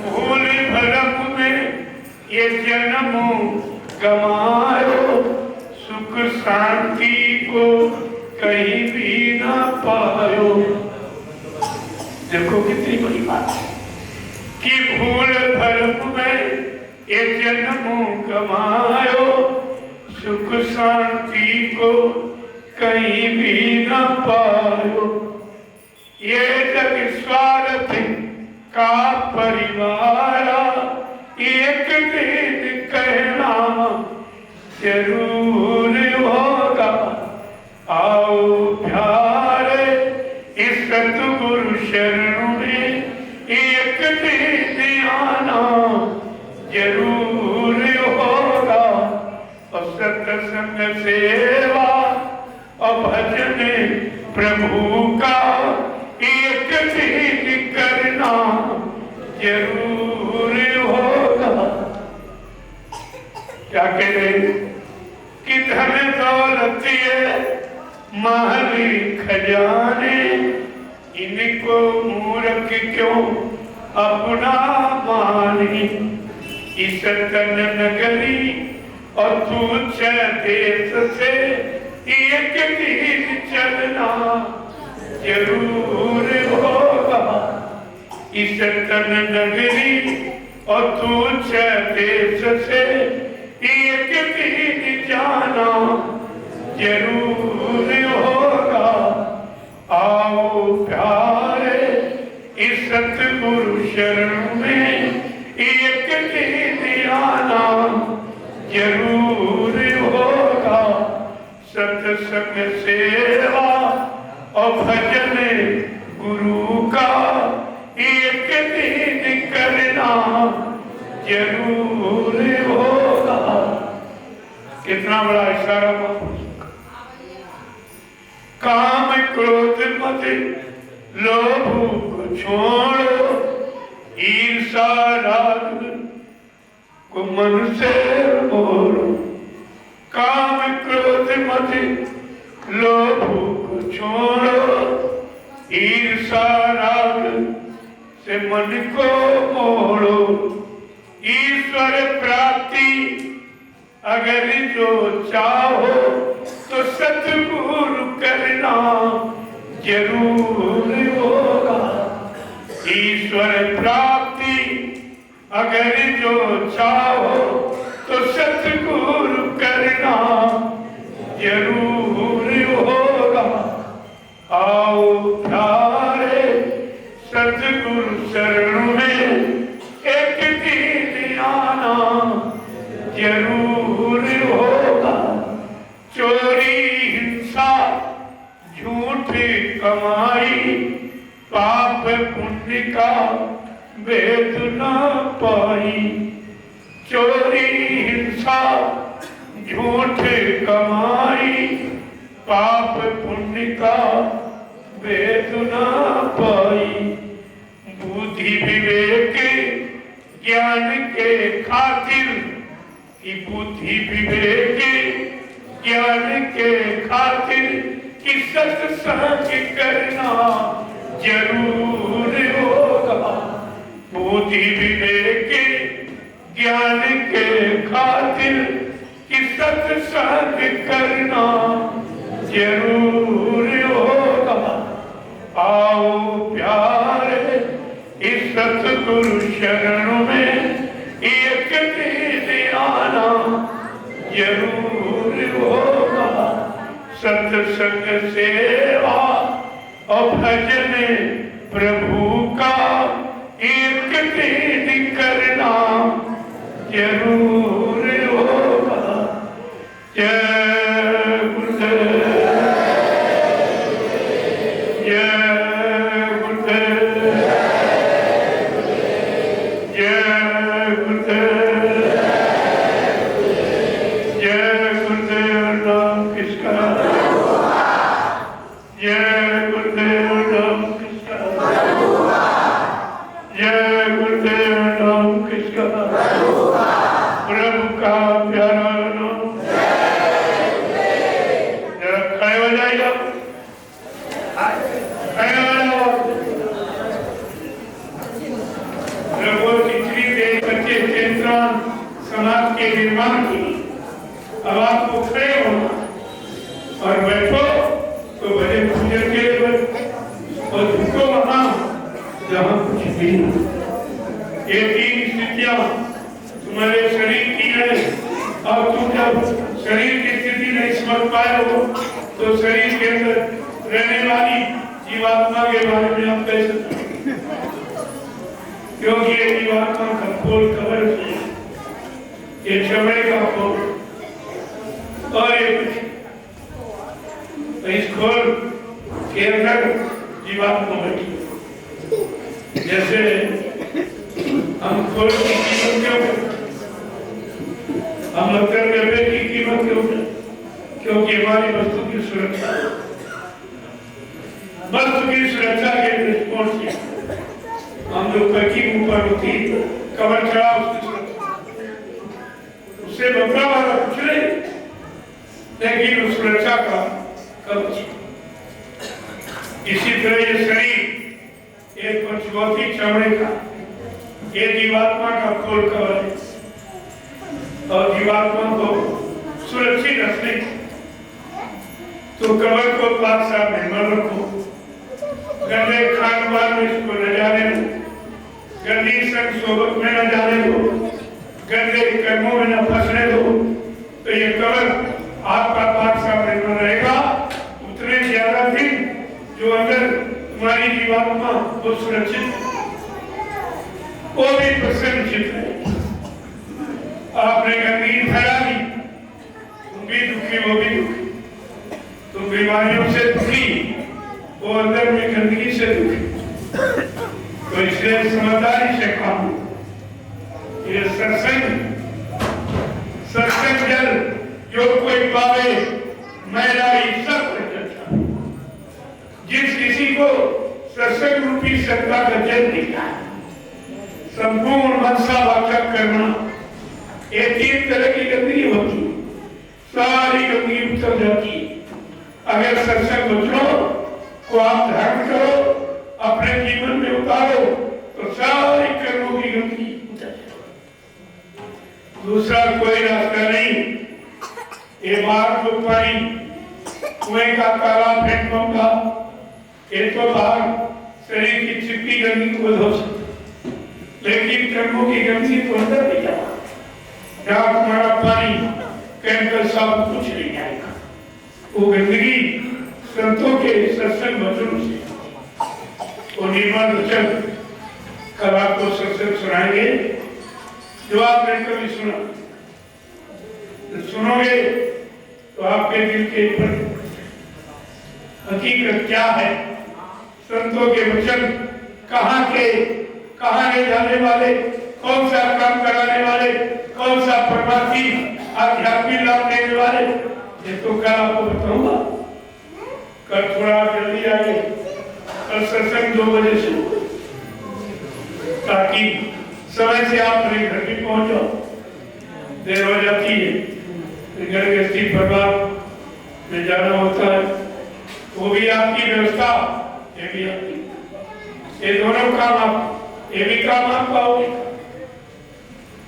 भूल भरम में ये जन्म गमायो सुख शांति को कहीं भी ना पायो। देखो कितनी बड़ी बात है कि भूल भरम में ये जन्म गमायो सुख शांति को कहीं भी न पायो। ये जग स्वार्थ का परिवार एक दिन कहना जरूर होगा। आओ प्यारे इस सतगुरु शरण में एक दिन आना जरूर होगा। और सत्संग सेवा और भजन प्रभु का एक दिन करना जरूर होगा। क्या कह रहे कि धन दौलत महल खजाने इनको मूर्ख क्यों अपना मानी। इस तन नगरी और तुच्छ देश से एक दिन चलना जरूर होगा। इस तन नगरी और तुच्छ देश से एक दिन जाना जरूर होगा। आओ प्यारे इस सतगुरु शरण में एक दिन आना जरूर होगा। सत्संग सेवा और भजन गुरु का एक दिन करना जरूर होगा। कितना बड़ा इशारा काम क्रोध मत लोभ को छोड़ो ईर्षा राग को मन से बोलो। काम क्रोध मत लोभ को छोड़ो ईर्षा राग से मन को मोड़ो। ईश्वर प्राप्ति अगर जो चाहो तो सतगुरु करना जरूर होगा। ईश्वर प्राप्ति अगर जो चाहो तो सतगुरु करना जरूर होगा। आओ प्यारे सतगुरु शरण में एक दिन आना जरूर होगा। चोरी हिंसा झूठ कमाई पाप पुण्य का भेद न पाई। चोरी हिंसा झूठ कमाई पाप पुण्य का भेद न पाई। बुद्धि विवेक ज्ञान के खातिर की बुद्धि विवेक ज्ञान के खातिर कि सत्संग करना जरूर होगा। बुद्धि विवेक ज्ञान के खातिर कि सत्संग करना जरूर होगा। आओ प्यारे इस सतगुरु शरण में एक दिन आना जरूर होगा। सत्संग सेवा और भजन प्रभु का एक दिन करना जरूर होगा। जय गुरुदेव, जय गुरुदेव, जय गुरुदेव, जय गुरुदेव नाम किसका, जय गुरुदेव नाम किसका, जय गुरुदेव नाम किसका, प्रभु का प्यारा नाम। जरा खड़े हो जाएगा, खड़े हो जाओ। प्रभु इतनी देर बच्चे केंद्र समाज के निर्माण की, अब आपको खड़े होना और बैठो तो भजन पूजन के लिए बैठो और झुको वहां जहां कुछ भी नहीं। ये तीन स्थितियां तुम्हारे शरीर की है और तुम जब शरीर की स्थिति नहीं समझ पाए हो तो शरीर के अंदर रहने वाली जीवात्मा के बारे में आप कह सकते, क्योंकि ये जीवात्मा का खोल कवर है, ये चमड़े का खोल और ये कुछ इस खोल के अंदर जीवात्मा बैठी। जैसे हम खोल की कीमत क्यों, हम लगता है की कीमत क्यों, क्योंकि हमारी वस्तु की सुरक्षा, वस्तु की सुरक्षा के दृष्टिकोण से हम जो पैकिंग ऊपर होती कवर चढ़ा उसकी सुरक्षा, उससे बदला वाला कुछ नहीं, लेकिन उस सुरक्षा का कवच। इसी तरह ये शरीर एक पंचभौतिक चमड़े का, ये जीवात्मा का खोल कवर है और जीवात्मा को सुरक्षित रखने तो कवर को पाक साफ निर्मल रखो, गंदे खान पान में इसको न जाने दो, गंदी संग सोबत में न जाने दो, गंदे कर्मों में न फंसने दो, तो ये कवर आपका पाक साफ निर्मल रहेगा। उतने ज्यादा दिन जो अंदर तुम्हारी जीवात्मा वो सुरक्षित है, वो भी प्रसन्नचित है। आपने गंदगी फैला दी, तुम भी दुखी वो भी दुखी, तुम बीमारियों से दुखी वो अंदर में गंदगी से दुखी। तो इसलिए समझदारी से काम, ये सत्संग जल जो कोई पावे मैला सब अच्छा। जिस किसी को सत्संग रूपी सत्ता का जल दिया, संपूर्ण मनसा वाचक करना, ये तीन तरह की गंदगी होती है, सारी गंदगी उतर जाती है। अगर सत्संग वचनों को आप धारण करो, अपने जीवन में उतारो, तो सारी कर्मों की गंदगी उतर जाती। दूसरा कोई रास्ता नहीं, ये मार्ग पानी कुएं का ताला फेंक दूंगा, ये तो बाहर शरीर की चिपकी गंदगी को धो सकते, लेकिन कर्मों की गंदगी तो अंदर नहीं जाता। जहाँ तुम्हारा पानी केमिकल साफ कुछ नहीं आएगा, वो गंदगी संतों के सत्संग वचनों से, वो निर्मल वचन कल आपको सत्संग सुनाएंगे जो आपने कभी सुना। सुनोगे तो आपके दिल के ऊपर हकीकत क्या है, संतों के वचन कहाँ ले जाने वाले, कौन सा काम कराने वाले, कौन सा परमार्थी आध्यात्मिक लाभ देने वाले, ये तो कल आपको बताऊंगा। कल थोड़ा जल्दी आइए, कल सत्संग 2 बजे से, ताकि समय से आप अपने घर भी पहुंच जाओ। देर हो जाती है, घर गृहस्थी परिवार में जाना होता है, वो भी आपकी व्यवस्था, ये भी आपकी, ये दोनों काम आप, ये भी काम आप पाओगे।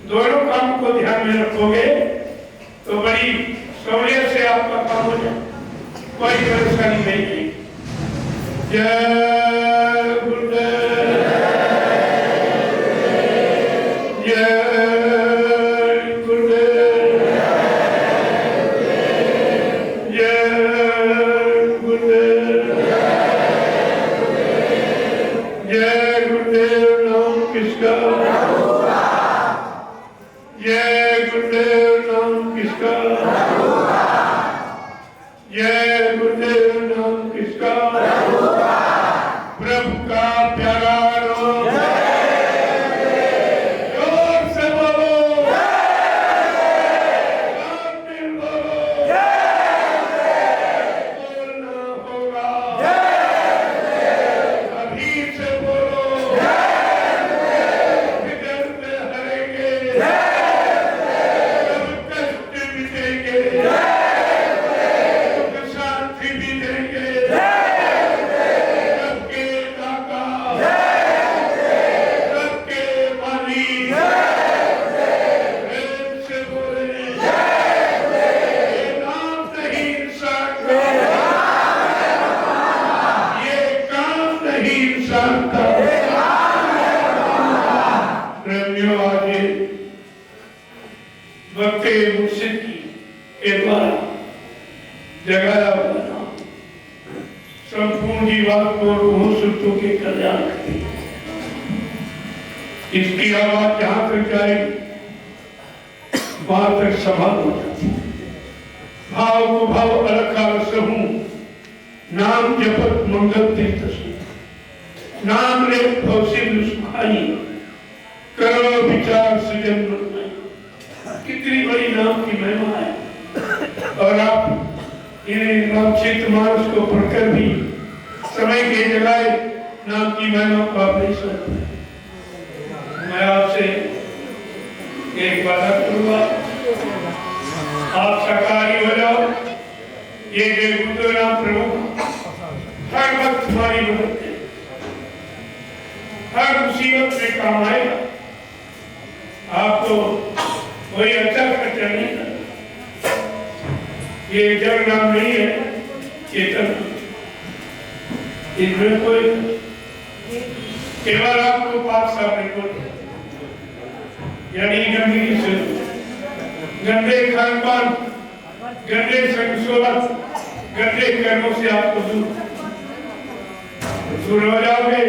दोनों काम को ध्यान में रखोगे तो बड़ी काम हो जाए, कोई परेशानी नहीं है। जय गुरुदेव, जय गुरुदेव, जय गुरुदेव, जय गुरुदेव। नाम किसका? जय गुरुदेव। नाम किसका? जय गुरुदेव। नाम किसका? प्रभु का प्यारा नाम। जोर से बोलो, दिल बोलो, बोलना होगा, अभी से बोलो, फिक्र में हरेंगे, सब कष्ट मिटेंगे, सुख शांति भी देंगे। सबके दाता, सबके मालिक, प्रेम से बोले, ये नाम नहीं इंसान का, ये काम नहीं इंसान का। प्रेमियों, आगे वक्त मुर्शिद के द्वारा जगाया हुआ नाम संपूर्ण जीवात्मा रूहों सुतों के कल्याण करे। इसकी आवाज जहां तक जाएगी वहां तक सभा हो जाती। भाव को भाव अलखा रसहूं, नाम जपत मंगल तीर्थ से, नाम ले भवसिंधु सुखाई, करो विचार सृजन मन में। कितनी बड़ी नाम की महिमा है। और आप इन रामचरित मानस को पढ़कर भी समय के जगाए नाम की महिमा को आप नहीं समझते। मैं आपसे एक वादा करूंगा, आप शाकाहारी हो जाओ, ये गुरुदेव नाम प्रभु हर वक्त तुम्हारी मदद है, हर मुसीबत में काम आएगा। आपको कोई अच्छा खर्चा नहीं करना। ये जग नाम नहीं है, चेतन। इसमें कोई केवल आपको पाक साफ को यानी गंदगी से, गंदे खानपान, गंदे संशोधन, गंदे कर्मों से आपको दूर हो जाओगे।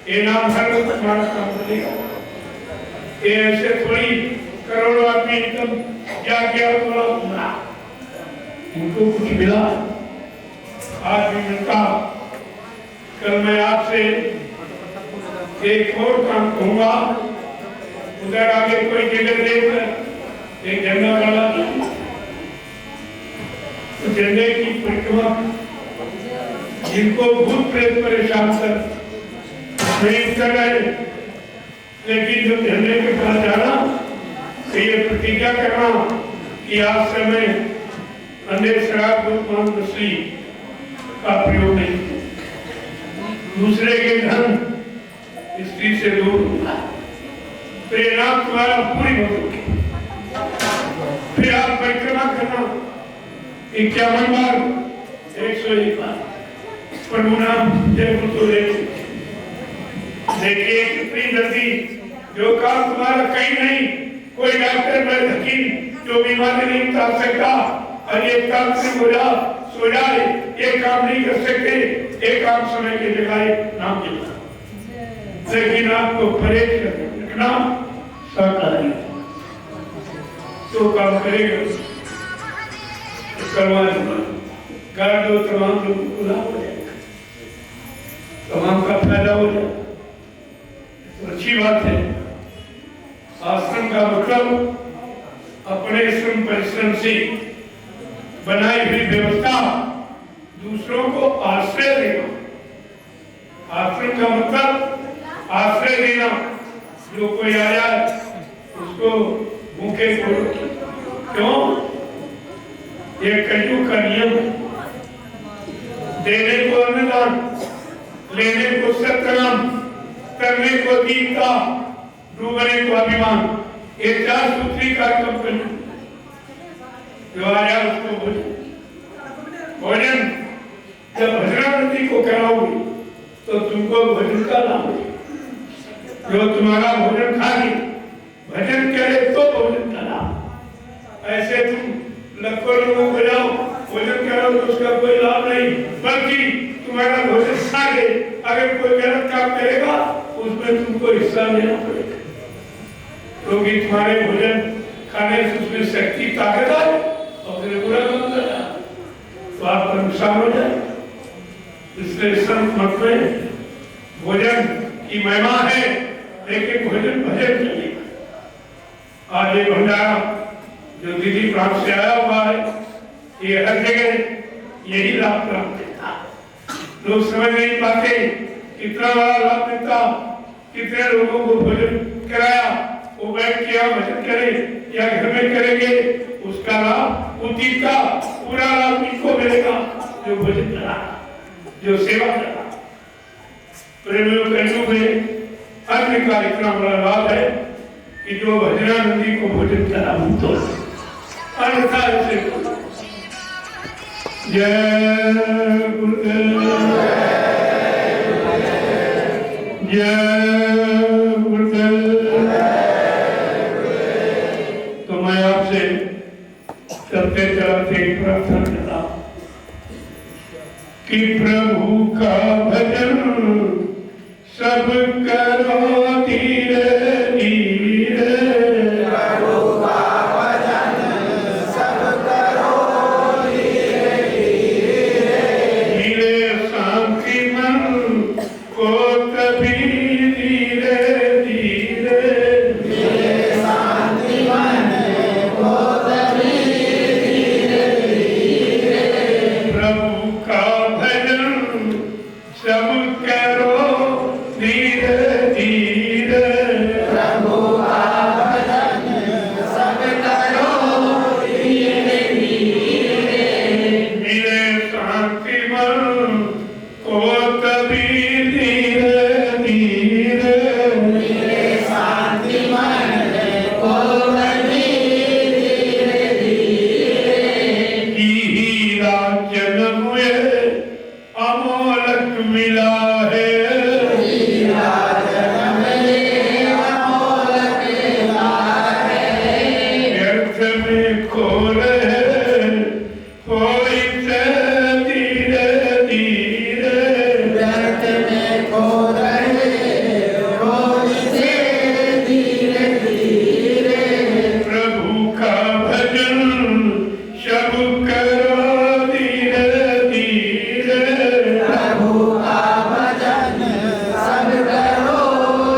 ये नाम हर वक्त तुम्हारा काम करेगा। ये ऐसे थोड़ी करोड़ों आदमी एकदम क्या क्या बोला, उनको कुछ मिला, आज भी मिलता। कल मैं आपसे एक और काम कहूंगा। उधर आगे कोई जगह देख एक झंडा वाला, तो झंडे की परिक्रमा जिनको भूत प्रेत परेशान कर नहीं कर रहे, लेकिन जब झंडे के पास जाना तो ये प्रतिज्ञा करना कि आज से मैं अन्य शराब मांस मछली का प्रयोग नहीं, दूसरे के धन स्त्री से दूर होगा। तो ये नाम तुम्हारा पूरी होगी। फिर आप परिक्रमा करना 51 बार, 101 बार प्रभु नाम जय गुरु। देखिए कितनी जल्दी जो काम तुम्हारा कहीं नहीं, कोई डॉक्टर वैद्य हकीम जो बीमारी नहीं बता सकता, और ये काम से सो जाए, ये काम नहीं कर सकते। एक काम समय के जगाए नाम देना, लेकिन आपको परहेज रखना शाकाहारी तो काम करेगा। करवा कर दो, तमाम लोगों को लाभ हो जाएगा, तमाम का फायदा हो जाएगा। तो अच्छी बात है। आश्रम का मतलब अपने श्रम परिश्रम से बनाई हुई व्यवस्था दूसरों को आश्रय देना। आश्रम का मतलब आश्रय देना। जो कोई आया उसको भूखे को क्यों? ये कलयुग का नियम है। देने को अन्नदान, लेने को सत्कर्म, करने को दीनता, डूबने को अभिमान। ये 4 सूत्री कार्यक्रम कर जो आया उसको बोले भोजन जब भजनानंदी को कराओगे तो तुमको भजन का लाभ है। जो तुम्हारा भोजन खा ले भजन करे तो भोजन का लाभ। ऐसे तुम लाखों लोगों को जाओ भोजन करो तो उसका कोई लाभ नहीं, बल्कि तुम्हारा भोजन खा ले अगर कोई गलत काम करेगा उसमें तुमको हिस्सा लेना पड़ेगा, क्योंकि तुम्हारे भोजन खाने से उसमें शक्ति ताकत आए और फिर बुरा काम करना तो आप नुकसान हो जाए। इसलिए संत मत में भोजन की महिमा है, लेकिन भोजन भजन चाहिए। आज ये भंडारा जो दीदी प्राप्त से आया हुआ है, ये हर जगह यही लाभ प्राप्त था। लोग समझ नहीं पाते कितना बड़ा लाभ मिलता, कितने लोगों को भोजन कराया, वो बैठ के या भजन करे या घर में करेंगे, उसका लाभ उसी का पूरा लाभ इनको मिलेगा जो भोजन करा, जो सेवा करा। प्रेमियों कलयुग में अन्य का इतना बड़ा लाभ है कि जो भजनानंदी को भोजन करा तो अन्यथा ऐसे जय गुरुदेव जय गुरुदेव। तो मैं आपसे चलते चलते प्रार्थना करता कि प्रभु का भजन सब करो धीरे धीरे, प्रभु का भजन सब करो धीरे धीरे, धीरे शांति मन को कभी धीरे धीरे, धीरे शांति मन को कभी धीरे धीरे, प्रभु का भजन सब करो धीरे धीरे, प्रभु का भजन सब करो धीरे धीरे, धीरे शांति मन को कभी धीरे धीरे, धीरे शांति मन को कभी धीरे धीरे, हीरा जन्म अमोलक मिला है, हीरा जन्म ले अमोलक मिला है, व्यर्थ में खो रहे कोई से धीरे धीरे, व्यर्थ में खो रहे रोज से धीरे धीरे, प्रभु का भजन सब करो धीरे धीरे, प्रभु का भजन सब करो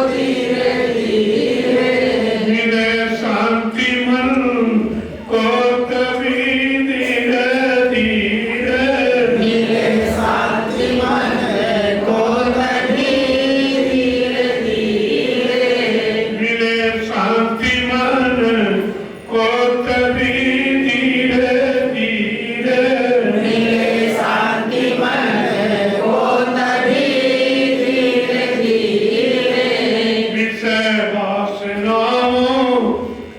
धीरे धीरे, धीरे शांति मन को कभी धीरे धीरे, धीरे शांति मन को कभी धीरे धीरे, धीरे शांति मन को कभी धीरे धीरे, धीरे शांति मन को कभी धीरे धीरे, विषय वासनाओं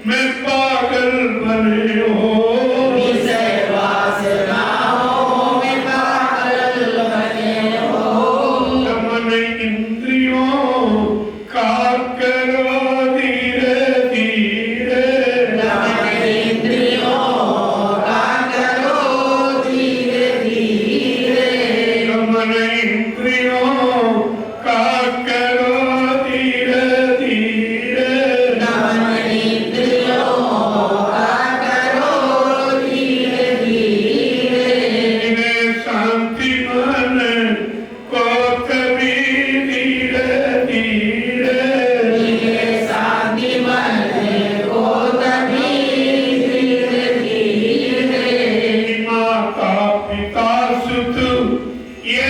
में पागल बने हो, विषय वासनाओं में पागल बने हो, मन इंद्रियों का करो धीरे धीरे, मन इंद्रियों का करो धीरे धीरे, मन इंद्रियों का करो धीरे धीरे, मन इंद्रियों का करो धीरे धीरे, धीरे शांति मन को कभी धीरे धीरे, धीरे शांति मन को कभी धीरे धीरे, माता पिता सुत ये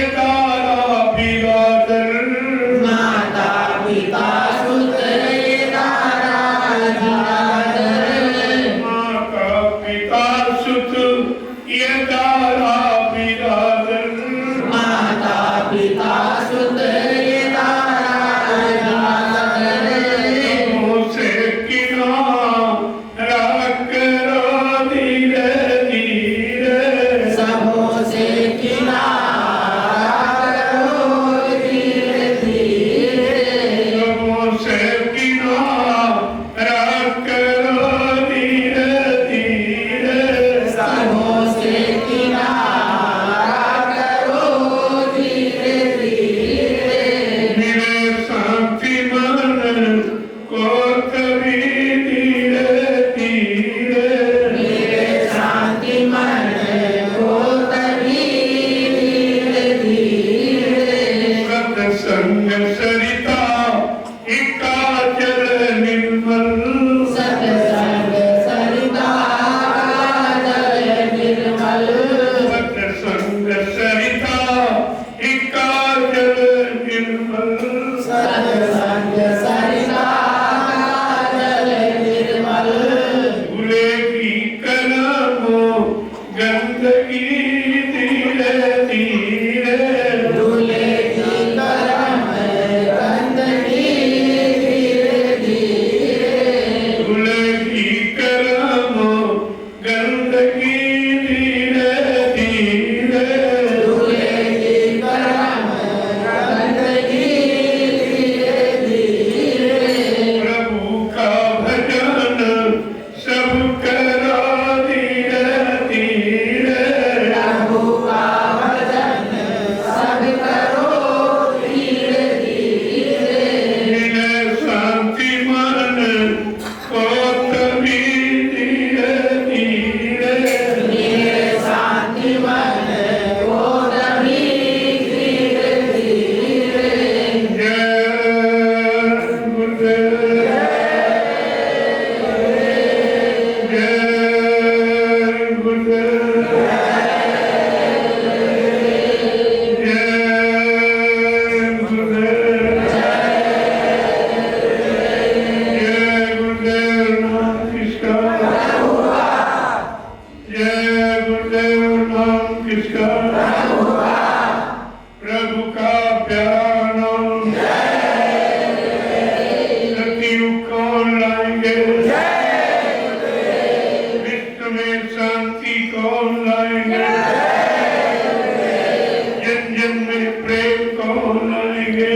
बोलेंगे।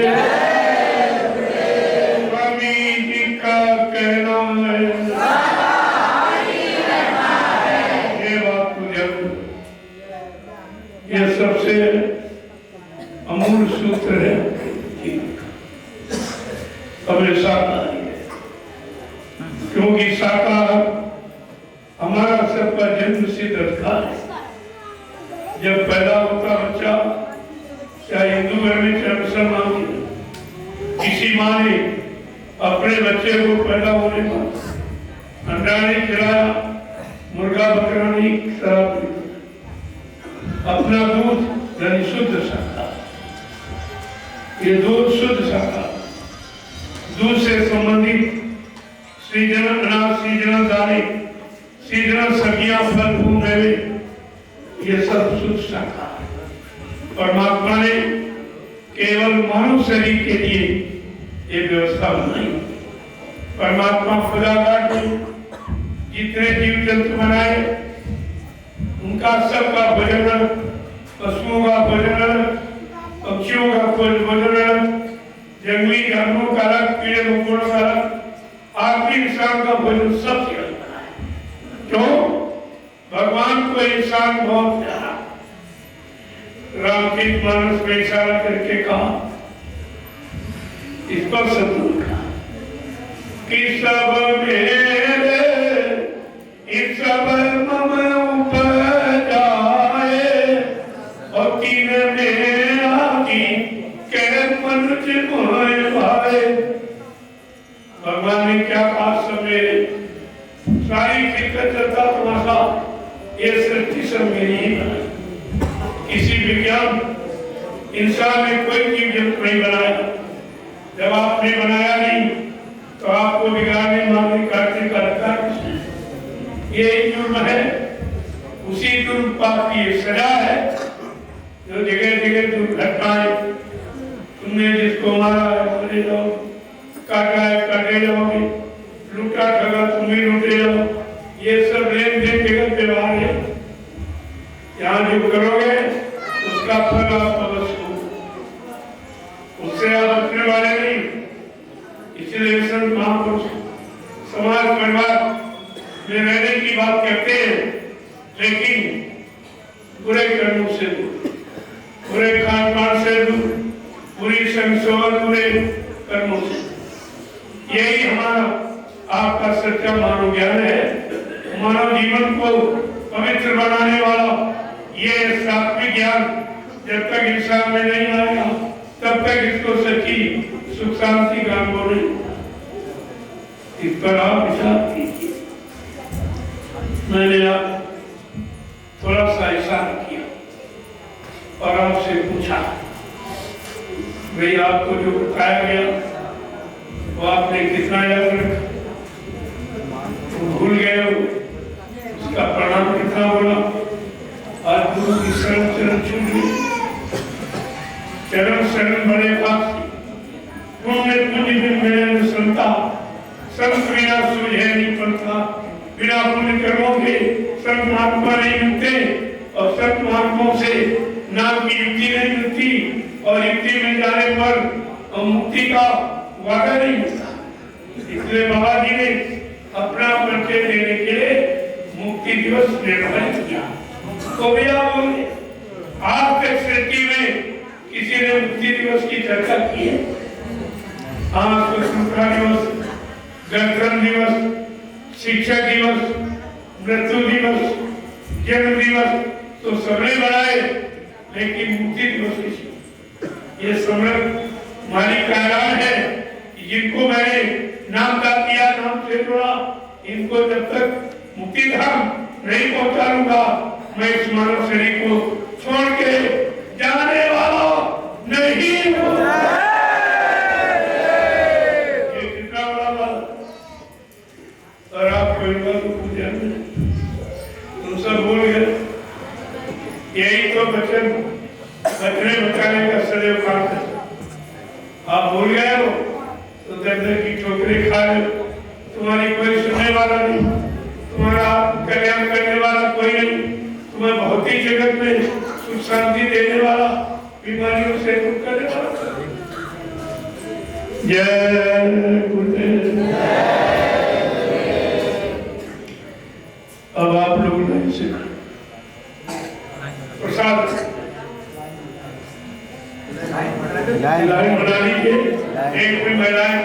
स्वामी जी का कहना है ये बात पूजन, ये सबसे अमूल सूत्र है। हमें शाकाहारी है, क्योंकि शाकाहार हमारा सबका जन्म सिद्ध अधिकार है। जब पैदा होता बच्चा, चाहे हिंदू घर में चाहे मुसलमान में, किसी माँ ने अपने बच्चे को पैदा होने पर अंडा नहीं खिलाया, मुर्गा बकरा नहीं, शराब नहीं, अपना दूध यानी शुद्ध शाकाहार, ये दूध शुद्ध शाकाहार, दूध से संबंधित सीजन अनाज, सीजन दाने, सीजन सब्जियां, फल फूल मेवे, ये सब शुद्ध शाकाहार। परमात्मा ने केवल मानव शरीर के लिए ये व्यवस्था बनाई। परमात्मा खुदाकार ने जितने जीव जंतु बनाए उनका सबका भोजन अलग, पशुओं का भोजन अलग, पक्षियों का भोजन अलग, जंगली जानवरों का अलग, कीड़े मकोड़ों का अलग, आखिरी इंसान का भोजन सबसे अलग बनाया। क्यों? भगवान को इंसान बहुत प्यारा। रामचरितमानस में इशारा करके कहा, इस पर सतगुरु कहा कि सब मेरे इस सब मम उपजाए और तीन मेरा की कह मनुज मोह भाए। भगवान ने क्या कहा? सब मेरे, सारी फिक्र चलता तुम्हारा, ये सृष्टि सब मेरी ही बनाई। किसी विज्ञान इंसान ने कोई जीव जंतु नहीं बनाया। जब आपने बनाया नहीं तो आपको बिगाड़ने, मारने, काटने का अधिकार किसने? ये जुर्म है। उसी जुर्म पाप की सजा है जो जगह जगह दुर्घटनाएं, तुमने जिसको मारा है मरे जाओ, काटा है काटे जाओगे, लूटा ठगा तुम भी लूटे जाओ। ये सब लेन देन जगत व्यवहार है। यहाँ जो करोगे उसका फल आप अवश्य हो, उससे आप बचने वाले नहीं। इसलिए संत महापुरुष समाज परिवार में रहने की बात करते हैं, लेकिन बुरे कर्मों से दूर, बुरे खान पान से दूर, बुरी संसोर, बुरे कर्मों से। यही हमारा आपका सच्चा मानव ज्ञान है। मानव जीवन को पवित्र बनाने वाला ये सात्विक ज्ञान जब तक इंसान में नहीं आएगा तब तक इसको सच्ची सुख शांति का अनुभव नहीं। इस पर आप विचार कीजिए। मैंने आप थोड़ा सा इशारा किया और आपसे पूछा, भाई आपको जो बताया गया वो आपने कितना याद रखा? भूल गए हो? उसका प्रणाम कितना बोला? आज गुरु की शरण चरण छूट गई। चरण शरण बड़े पास पुण्य पुण्य में संता संत बिना सूझे नहीं पड़ता। बिना पुण्य कर्मों के संत महात्मा नहीं मिलते और संत महात्माओं से नाम की युक्ति नहीं मिलती और युक्ति मिल जाने पर मुक्ति का वादा नहीं मिलता। इसलिए बाबा जी ने अपना परिचय देने के लिए मुक्ति दिवस निर्धारित किया। तो भैया बोले, आज तक सृष्टि में किसी ने मुक्ति दिवस की चर्चा की है? हाँ, स्वतंत्रता दिवस, गणतंत्र दिवस, शिक्षक दिवस, मृत्यु दिवस, जन्म दिवस तो सबने बनाए, लेकिन मुक्ति दिवस किसी? ये समृद्ध मालिक का ऐलान है, जिनको मैंने नाम का दिया, नाम से जोड़ा, इनको जब तक मुक्ति धाम नहीं पहुंचा लूंगा, मैं इस मानव शरीर को छोड़ के जाने वाला नहीं हूं। ये कितना बड़ा बात। और आप कोई बात पूछे तुम सब भूल गए। यही तो बचन बचने बचाने का सदैव काम है। आप भूल गए हो तो दर्द की ठोकरें खा रहे हो। तुम्हारी कोई सुनने वाला नहीं, तुम्हारा कल्याण करने वाला कोई नहीं, तुम्हें भौतिक जगत में सुख शांति देने वाला बीमारियों से मुक्त करने वाला। जय गुरुदेव। अब आप लोग नहीं से प्रसाद लाइन बना लीजिए। एक भी महिलाएं